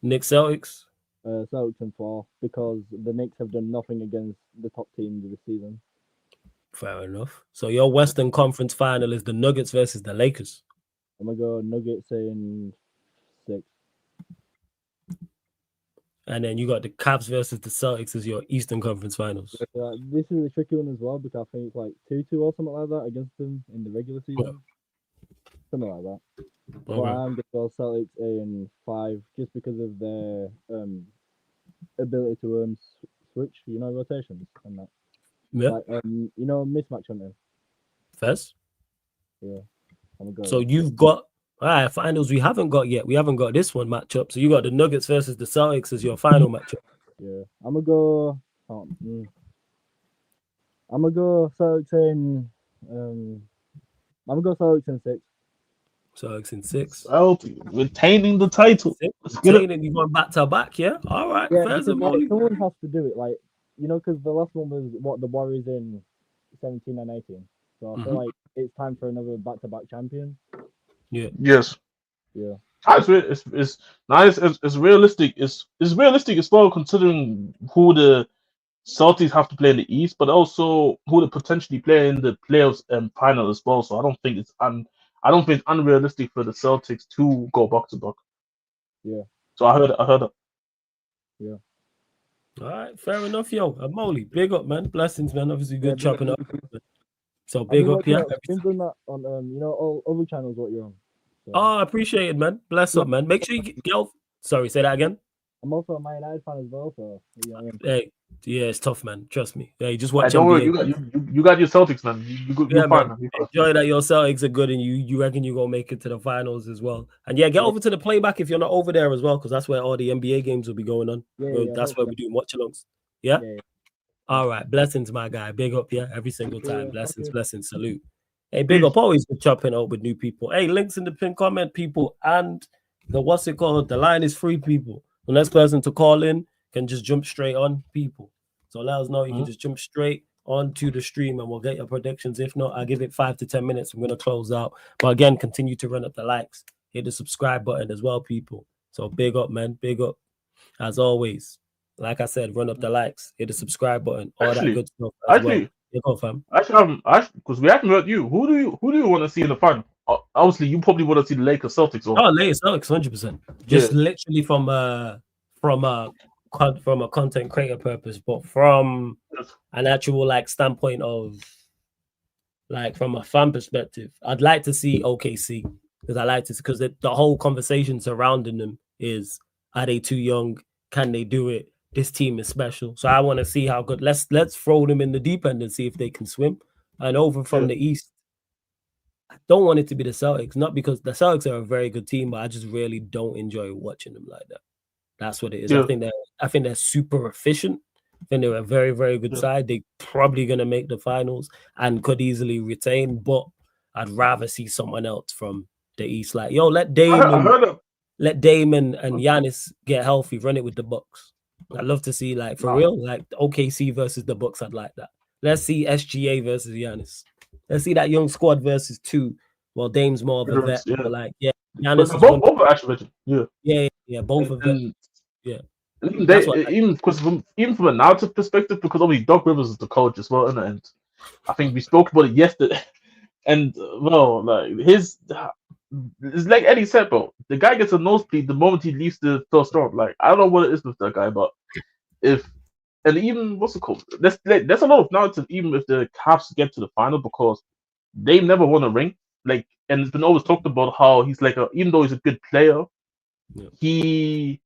Knicks Celtics. Celtics in 4 because the Knicks have done nothing against the top teams of the season. Fair enough. So your Western Conference final is the Nuggets versus the Lakers. I'm gonna go Nuggets in 6. And then you got the Cavs versus the Celtics as your Eastern Conference finals. This is a tricky one as well because I think it's like 2-2 or something like that against them in the regular season. Something like that. But I'm going to go Celtics in 5 just because of their ability to switch, rotations and that. Yeah. Like, mismatch on them. Fez? Yeah. I'm gonna go. So you've got finals we haven't got yet. We haven't got this one matchup. So you got the Nuggets versus the Celtics as your final matchup. Yeah. I'm gonna go. I'm gonna go Celtics in. I'm gonna go Celtics in 6. Celtics in 6. Retaining the title. Retaining, you going back to back, yeah? All right. Yeah, because, someone has to do it. Like, because the last one was the Warriors in 17 and 18. So I feel like it's time for another back-to-back champion. Yeah. Yes. Yeah. It's nice. It's realistic. It's realistic as well, considering who the Celtics have to play in the East, but also who they potentially play in the playoffs and final as well. So I don't think it's unrealistic for the Celtics to go back to back. Yeah. So I heard that. Yeah. All right, fair enough, yo. Molly, big up, man. Blessings, man. Obviously, good chopping up. So big up, yeah. Been doing that on all other channels what you're on. So. Oh, I appreciate it, man. Bless up, man. Make sure you get. Sorry, say that again. I'm also a Man United fan as well, so hey, yeah, it's tough, man. Trust me. Yeah, you just watch. Don't worry, you got your Celtics, man. You're fine, man. Enjoy that your Celtics are good, and you reckon you gonna make it to the finals as well. And yeah, get over to the playback if you're not over there as well, because that's where all the NBA games will be going on. That's where we do watch-alongs. Yeah? All right, blessings, my guy. Big up, yeah, every single time. Blessings, blessings, salute. Hey, big up, always good chopping up with new people. Hey, links in the pin comment, people, and the what's it called? The line is free, people. The next person to call in can just jump straight on, people. So let us know. You can just jump straight onto the stream and we'll get your predictions. If not, I'll give it 5 to 10 minutes. I'm going to close out. But again, continue to run up the likes. Hit the subscribe button as well, people. So big up, man. Big up. As always, like I said, run up the likes. Hit the subscribe button. All that good stuff as well. You go, fam. Actually, because we haven't heard you. Who do you want to see in the final? Obviously, you probably want to see the Lakers Celtics. Lakers Celtics, 100%. Just literally from a content creator purpose, but from an actual standpoint of from a fan perspective, I'd like to see OKC because the whole conversation surrounding them is, are they too young? Can they do it? This team is special, so I want to see how good. Let's throw them in the deep end and see if they can swim. And over from the East, I don't want it to be the Celtics, not because the Celtics are a very good team, but I just really don't enjoy watching them like that. That's what it is. I think they're super efficient. I think they're a very, very good side. They're probably gonna make the finals and could easily retain, but I'd rather see someone else from the East. Like, yo, let Dame and Giannis get healthy, run it with the Bucks. I'd love to see for real, OKC versus the Bucks. I'd like that. Let's see SGA versus Giannis. Let's see that young squad versus 2. Well, Dame's more of a vet, but Giannis is both are actually both of them. Yeah. Even from a narrative perspective, because obviously Doc Rivers is the coach as well, and I think we spoke about it yesterday. And it's like Eddie said, bro. The guy gets a nosebleed the moment he leaves the first round. I don't know what it is with that guy, but what's it called? There's a lot of narrative even if the Cavs get to the final because they never won a ring. And it's been always talked about how he's even though he's a good player, he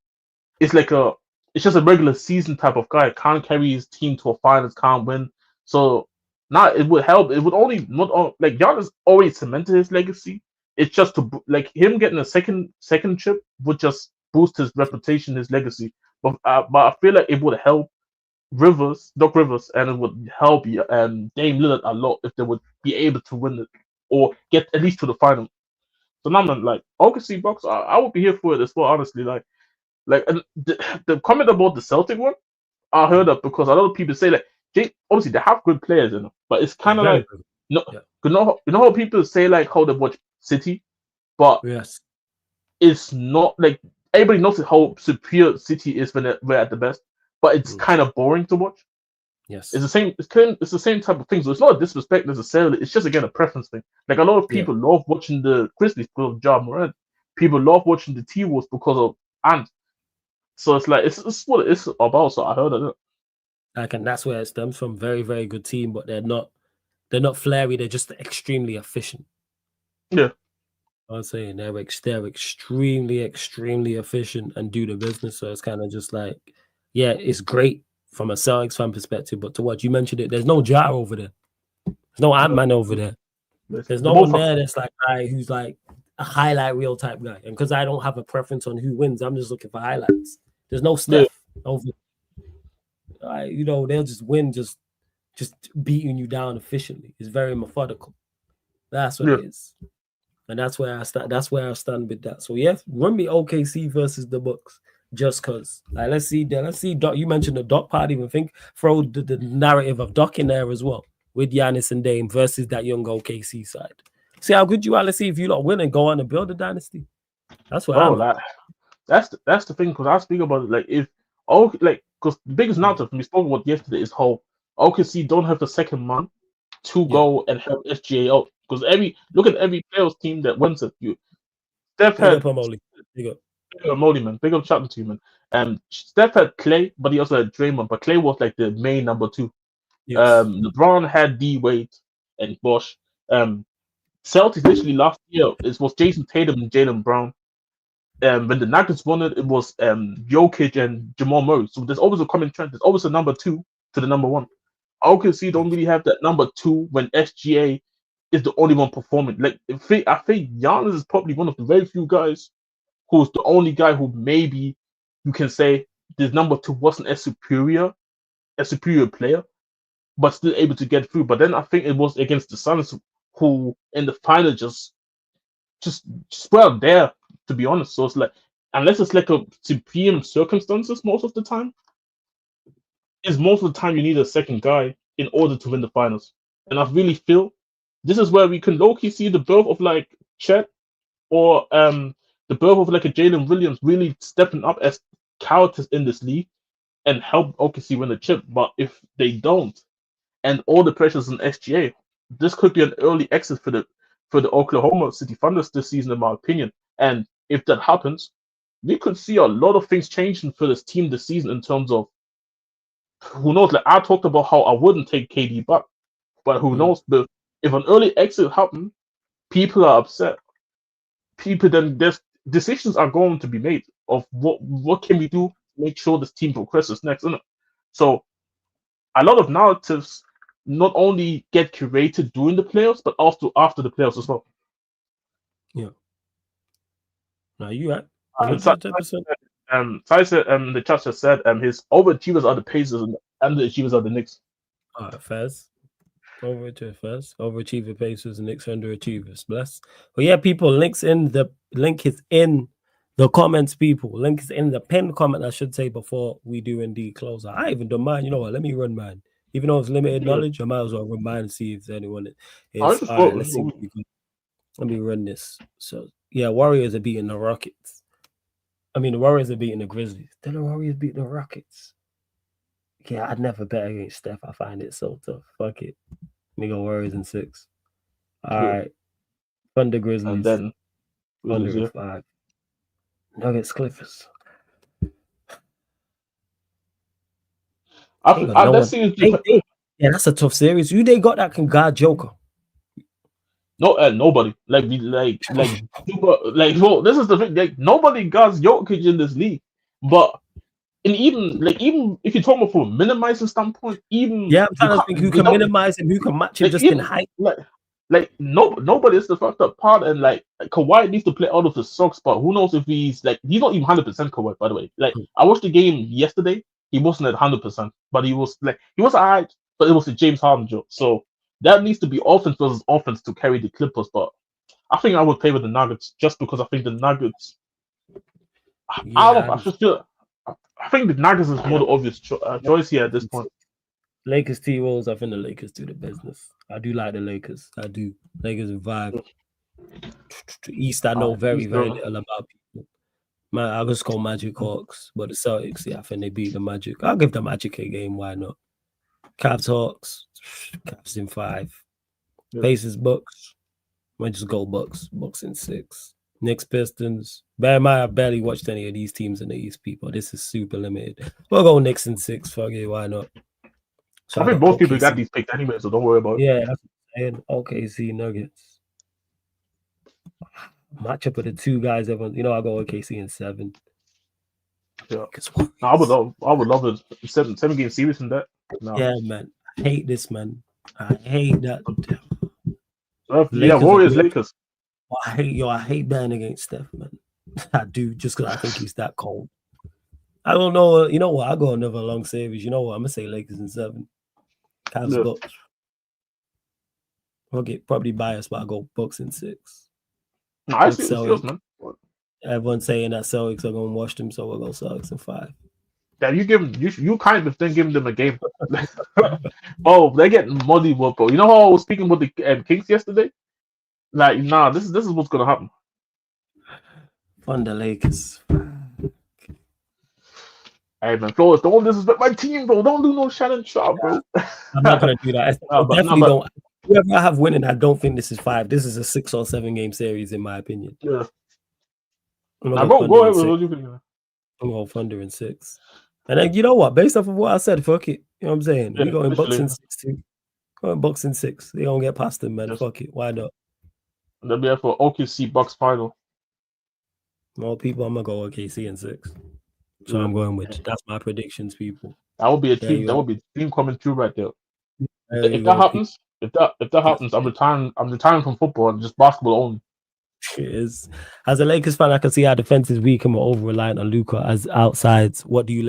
is it's just a regular season type of guy. Can't carry his team to a finals, can't win. So now it would help. It would only not Giannis always cemented his legacy. It's just to him getting a second chip would just boost his reputation, his legacy. But I feel like it would help Doc Rivers, and it would help Dame Lillard a lot if they would be able to win it or get at least to the final. So now, man, OKC Bucks, I would be here for it as well. Honestly, and the comment about the Celtic one, I heard that because a lot of people say obviously they have good players in them, but it's kind of you know how people say how they watch City, but it's not everybody knows how superior City is when we're at the best, but it's kind of boring to watch. Yes, it's the same. It's the same type of thing. So it's not a disrespect necessarily. It's just again a preference thing. A lot of people love watching the Grizzlies because of Ja Morant. People love watching the T-Wolves because of Ant. So it's it's what it's about. So I heard of it. And that's where it stems from. Very, very good team, but they're not flary. They're just extremely efficient. Yeah, I'm saying they're extremely, extremely efficient and do the business. So it's kind of just it's great from a Celtics fan perspective. But to what you mentioned it, there's no Ja over there. There's no Ant-Man over there. There's no one there that's who's a highlight reel type guy. And because I don't have a preference on who wins, I'm just looking for highlights. There's no Steph over there. They'll just win, just beating you down efficiently. It's very methodical. That's what it is. And that's where I stand. That's where I stand with that. So run me OKC versus the Bucks. Just cause, let's see Doc. You mentioned the Doc part. Even throw the narrative of Doc in there as well with Giannis and Dame versus that young OKC side. See how good you are. Let's see if you lot win and go on and build a dynasty. That's what Bro, I'm. like that's the thing because I speak about it like if because the biggest narrative we spoke about yesterday is how OKC don't have the second man to go and help SGA out because look at every playoffs team that wins it. Steph Big up had Amoli. Big up. Modi, man. Big up chatting to you, man. Steph had Clay, but he also had Draymond. But Clay was like the main number 2. Yes. LeBron had D Wade and Bosh. Celtics literally last year it was Jason Tatum and Jaylen Brown. When the Nuggets won it, it was Jokic and Jamal Murray. So there's always a common trend. There's always a number 2 to the number 1. OKC don't really have that number 2 when SGA is the only one performing. Like I think Giannis is probably one of the very few guys who's the only guy who maybe you can say this number 2 wasn't a superior player, but still able to get through. But then I think it was against the Suns who in the final just weren't there, to be honest. So it's like unless it's like a supreme circumstances most of the time, most of the time you need a second guy in order to win the finals. And I really feel this is where we can low-key see the birth of like Chet or the birth of like a Jalen Williams really stepping up as characters in this league and help OKC win the chip. But if they don't, and all the pressures on SGA, this could be an early exit for the Oklahoma City Thunders this season, in my opinion. And if that happens, we could see a lot of things changing for this team this season in terms of who knows. Like I talked about how I wouldn't take KD back, but who knows? But if an early exit happens, people are upset. There's decisions are going to be made of what can we do to make sure this team progresses next, isn't it? So a lot of narratives not only get curated during the playoffs, but also after the playoffs as well. Yeah. Now you right. Sai said, the chat just said, his overachievers are the Pacers and the achievers are the Knicks. Fez. Overachiever Pacers and Knicks underachievers. Bless. Well, yeah, people. Link is in the comments. People, link is in the pinned comment. I should say before we do indeed close. I even don't mind. You know what? Let me run mine. Even though it's limited knowledge, I might as well run mine and see if anyone is. All right, let's see. Let me run this. So yeah, Warriors are beating the Rockets. I mean, the Warriors are beating the Grizzlies. Then the Warriors beat the Rockets. Yeah, I'd never bet against Steph. I find it so tough. Fuck it. Let me go Warriors in 6. All right. Thunder Grizzlies. And then Thunder in 5. Nuggets Clippers. Yeah, that's a tough series. Who they got that can guard Joker? No, nobody. Well, this is the thing. Like, nobody guards Jokic in this league. But even if you're talking about from a minimizing standpoint, I'm trying to think who can minimize him, who can match him just in height. Nobody is the fucked up part, and like Kawhi needs to play out of the sock spot. Who knows if he's not even 100% Kawhi, by the way. Like I watched the game yesterday, he wasn't at 100%, but he was alright, but it was a James Harden joke. So that needs to be offense versus offense to carry the Clippers. But I think I would favor the Nuggets just because I think the Nuggets. I think the Nuggets is more the obvious choice here at this point. Lakers T-Wolves, I think the Lakers do the business. I do like the Lakers. I do. Lakers vibe. East, I know very, very little about people. Man, I'll just go Magic Hawks. But the Celtics, yeah, I think they beat the Magic. I'll give the Magic a game. Why not? Cavs Hawks. Cavs in 5. Pacers Bucks. Might just go Bucks. Bucks in 6. Knicks Pistons. I barely watched any of these teams in the East, people. This is super limited. We'll go Knicks in 6. Fuck it, why not? So I think most people got these picked anyway, so don't worry about it. Yeah, that's what I'm saying. OKC Nuggets. Matchup of the two guys. I'll go OKC in 7. Yeah, I would love a 7-game series in that. No. Yeah, man. I hate this, man. I hate that. Warriors, Lakers. I hate betting against Steph, man. I do, just because I think he's that cold. I don't know. You know what? I'll go another long series. You know what? I'm gonna say Lakers in 7. Cavs Bucks. I'll get probably biased, but I'll go Bucks in 6. No, I see it, man. Everyone's saying that Celtics are gonna wash them, so we'll go Celtics in 5. Yeah, you kind of then giving them a game. Oh, they're getting muddy whoop. You know how I was speaking with the Kings yesterday? Like, nah, this is what's gonna happen. on the Lakers. Hey man, Flores, don't disrespect my team, bro. Don't do no Shannon Sharp, bro. I'm not gonna do that. I definitely don't. Whoever I have winning, I don't think this is 5. This is a 6 or 7 game series, in my opinion. Yeah. I'm Nah, bro, go ahead with what you think. I'm going Thunder in 6. And then you know what? Based off of what I said, fuck it. You know what I'm saying? Yeah, we going Bucks literally. in 6 too. Going Bucks in 6. They don't get past them, man. Yes. Fuck it. Why not? They'll be there for OKC Bucks final. More people, I'm gonna go OKC in 6. So Yeah. I'm going with. That's my predictions, people. That would be a There team. you That go. would be a team coming through right there. There If you that go, happens, if that happens, I'm retiring from football and just basketball only. It is. As a Lakers fan, I can see our defense is weak and we're over reliant on Luka as outsides. What do you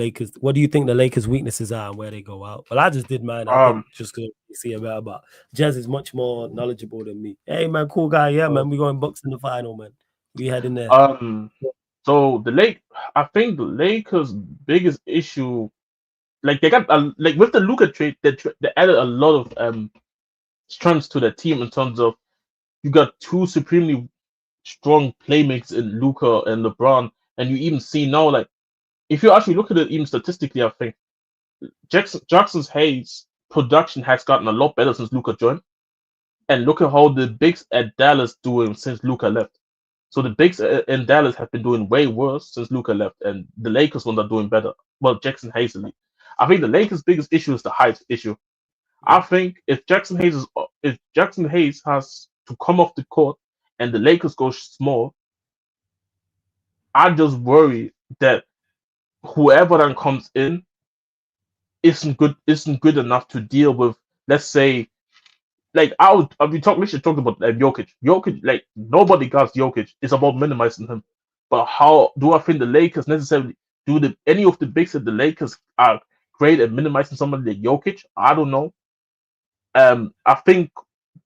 think the Lakers' weaknesses are and where they go out? Well, I just did mine. I think just because you see a better, but Jez is much more knowledgeable than me. Hey man, cool guy. Yeah, man, we're going Bucks in the final, man. We heading there. So I think the Lakers' biggest issue, like they got like with the Luka trade, they added a lot of strengths to their team in terms of you got 2 supremely strong playmakers in Luka and LeBron, and you even see now, like if you actually look at it even statistically, I think Jackson Hayes' production has gotten a lot better since Luka joined, and look at how the bigs at Dallas doing since Luka left. So the bigs in Dallas have been doing way worse since Luka left, and the Lakers ones are doing better. Well, Jackson Hayes, I think the Lakers' biggest issue is the height issue. I think if Jackson Hayes has to come off the court and the Lakers go small, I just worry that whoever then comes in isn't good enough to deal with, let's say, like we should talk about Jokic. Jokic, like nobody guards Jokic. It's about minimizing him. But how do I think the Lakers necessarily any of the bigs that the Lakers are great at minimizing somebody like Jokic? I don't know. I think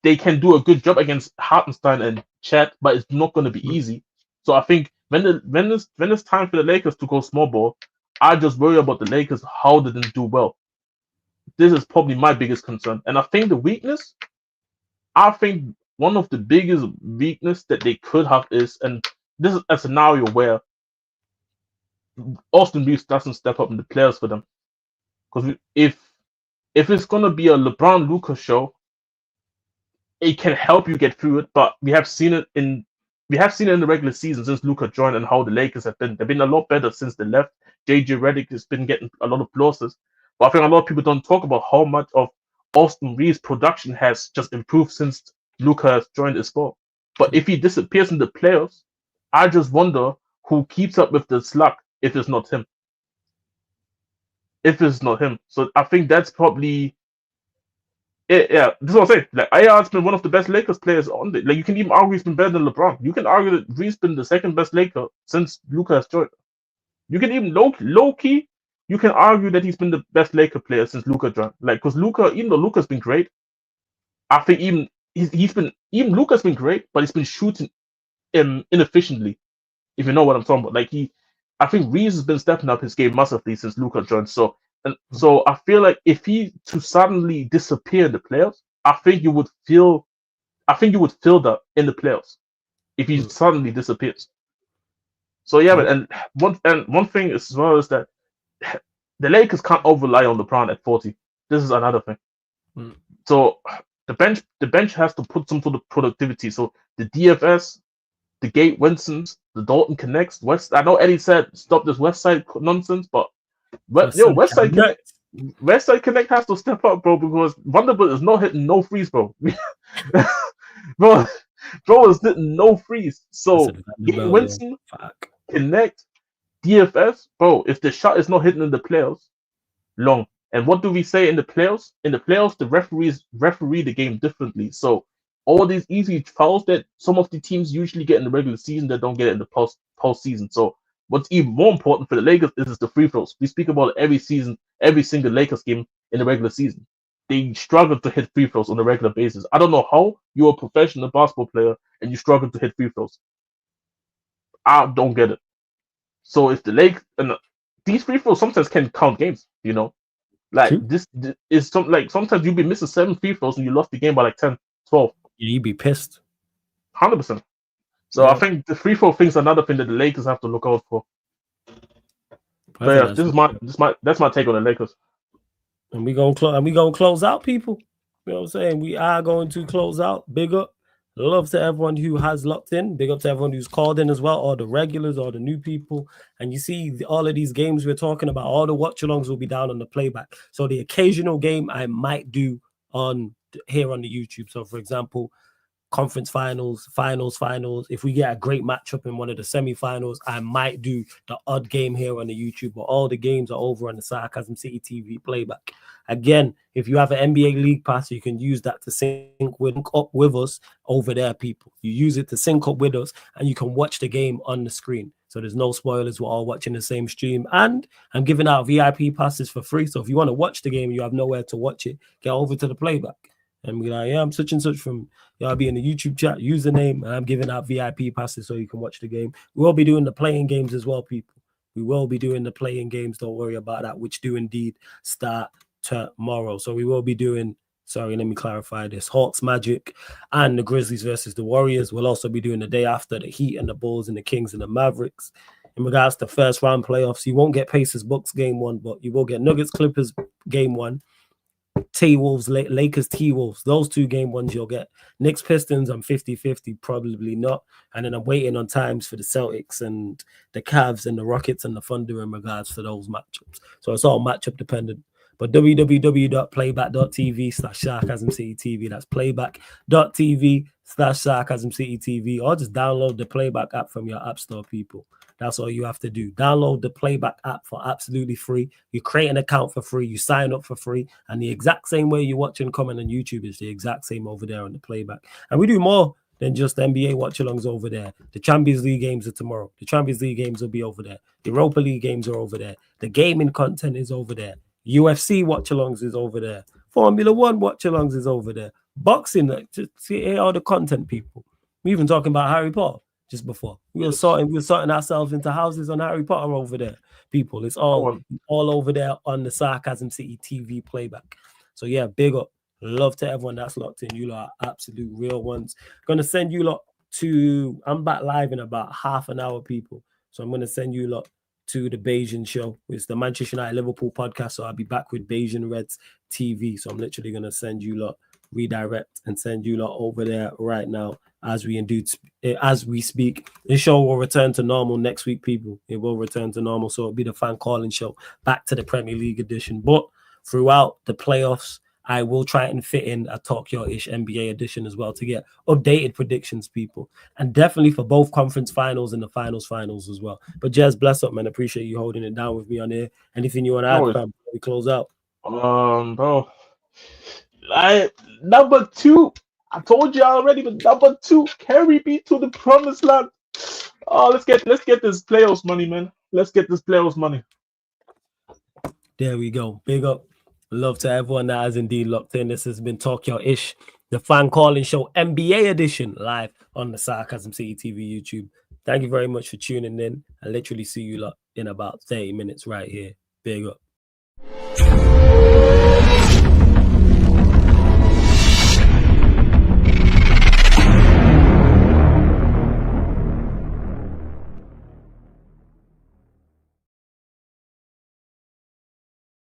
they can do a good job against Hartenstein and Chet, but it's not going to be easy. So I think when it's time for the Lakers to go small ball, I just worry about the Lakers, how they didn't do well. This is probably my biggest concern. And I think one of the biggest weakness that they could have is, and this is a scenario where Austin Reeves doesn't step up in the players for them. Because if it's gonna be a LeBron Luka show, it can help you get through it. But we have seen it in the regular season since Luka joined and how the Lakers have been. They've been a lot better since they left. JJ Redick has been getting a lot of applauses. But I think a lot of people don't talk about how much of Austin Reeves' production has just improved since Luka has joined his sport. But if he disappears in the playoffs, I just wonder who keeps up with the slack if it's not him. So I think that's probably it. Yeah, this is what I'm saying. Like AR has been one of the best Lakers players on the. Like you can even argue he's been better than LeBron. You can argue that Reeves been the second best Laker since Luka has joined. You can even low key. You can argue that he's been the best Laker player since Luka joined. Like because even though Luka's been great, I think even Luka's been great, but he's been shooting inefficiently. If you know what I'm talking about, like I think Reeves has been stepping up his game massively since Luka joined. So I feel like if he to suddenly disappear in the playoffs, I think you would feel that in the playoffs if he suddenly disappears. So yeah, and one thing as well is that the Lakers can't over rely on LeBron at 40. This is another thing. So the bench has to put some sort of productivity. So the DFS, the Gabe Winsons, the Dalton Connects, I know Eddie said stop this West Side nonsense, but West Side Connect has to step up, bro, because Vanderbilt is not hitting no freeze, bro. bro is hitting no freeze. So Gabe Winston, Connect, DFS, bro. If the shot is not hitting in the playoffs, long. And what do we say in the playoffs? In the playoffs, the referees referee the game differently. So all these easy fouls that some of the teams usually get in the regular season, they don't get it in the postseason. So what's even more important for the Lakers is the free throws. We speak about it every season, every single Lakers game in the regular season. They struggle to hit free throws on a regular basis. I don't know how you're a professional basketball player and you struggle to hit free throws. I don't get it. So if the Lakers, and these free throws sometimes can count games, you know. Like this is sometimes you'll be missing 7 free throws and you lost the game by like 10, 12. Yeah, you'd be pissed. 100%. So I think the free throw thing's another thing that the Lakers have to look out for. So yeah, that's my take on the Lakers. And we gonna close out, people. You know what I'm saying? We are going to close out. Big up. Love to everyone who has locked in. Big up to everyone who's called in as well, all the regulars, all the new people. And you see all of these games we're talking about, all the watch-alongs will be down on the playback. So the occasional game I might do here on the YouTube. So for example, conference finals. If we get a great matchup in one of the semi-finals, I might do the odd game here on the YouTube, but all the games are over on the Sarcasm City TV playback. Again, if you have an NBA League Pass, you can use that to sync up with us over there, people. You use it to sync up with us, and you can watch the game on the screen. So there's no spoilers. We're all watching the same stream, and I'm giving out VIP passes for free. So if you want to watch the game and you have nowhere to watch it, get over to the playback. And be like, yeah, I'm such and such from, I'll be in the YouTube chat, username, and I'm giving out VIP passes so you can watch the game. We will be doing the playing games as well, people. We will be doing the playing games. Don't worry about that, which do indeed start tomorrow. So we will be doing, sorry, let me clarify this, Hawks Magic and the Grizzlies versus the Warriors. We'll also be doing the day after the Heat and the Bulls and the Kings and the Mavericks. In regards to first round playoffs, you won't get Pacers Bucks game 1, but you will get Nuggets Clippers game 1. T-Wolves, Lakers, T-Wolves. Those 2 game 1s you'll get. Knicks, Pistons, I'm 50-50, probably not. And then I'm waiting on times for the Celtics and the Cavs and the Rockets and the Thunder in regards to those matchups. So it's all matchup dependent. But www.playback.tv/SarcasmCityTV. That's playback.tv/SarcasmCityTV. Or just download the Playback app from your app store, people. That's all you have to do. Download the Playback app for absolutely free. You create an account for free. You sign up for free. And the exact same way you watch and comment on YouTube is the exact same over there on the Playback. And we do more than just NBA watch-alongs over there. The Champions League games are tomorrow. The Champions League games will be over there. The Europa League games are over there. The gaming content is over there. UFC watch-alongs is over there. Formula One watch-alongs is over there. Boxing, just see all the content, people. We even talking about Harry Potter just before. We were sorting ourselves into houses on Harry Potter over there, people. It's all over there on the Sarcasm City TV playback. So yeah, big up. Love to everyone that's locked in. You lot are absolute real ones. Gonna send you lot to, I'm back live in about half an hour, people. So I'm gonna send you lot to the Bayesian show. It's the Manchester United Liverpool podcast. So I'll be back with Bayesian Reds TV. So I'm literally gonna send you lot, redirect and send you lot over there right now as we speak. The show will return to normal next week, people. It will return to normal. So it'll be the fan calling show back to the Premier League edition. But throughout the playoffs, I will try and fit in a Tokyo-ish NBA edition as well to get updated predictions, people. And definitely for both conference finals and the finals as well. But Jez, bless up, man. Appreciate you holding it down with me on here. Anything you want to add, fam, before we close out? Bro. Number 2, I told you already, but number 2, carry me to the promised land. Oh, let's get this playoffs money, man. Let's get this playoffs money. There we go. Big up. Love to everyone that has indeed locked in. This has been Tokyo-ish, the fan calling show NBA edition, live on the Sarcasm City TV YouTube. Thank you very much for tuning in. I literally see you lot in about 30 minutes right here. Big up.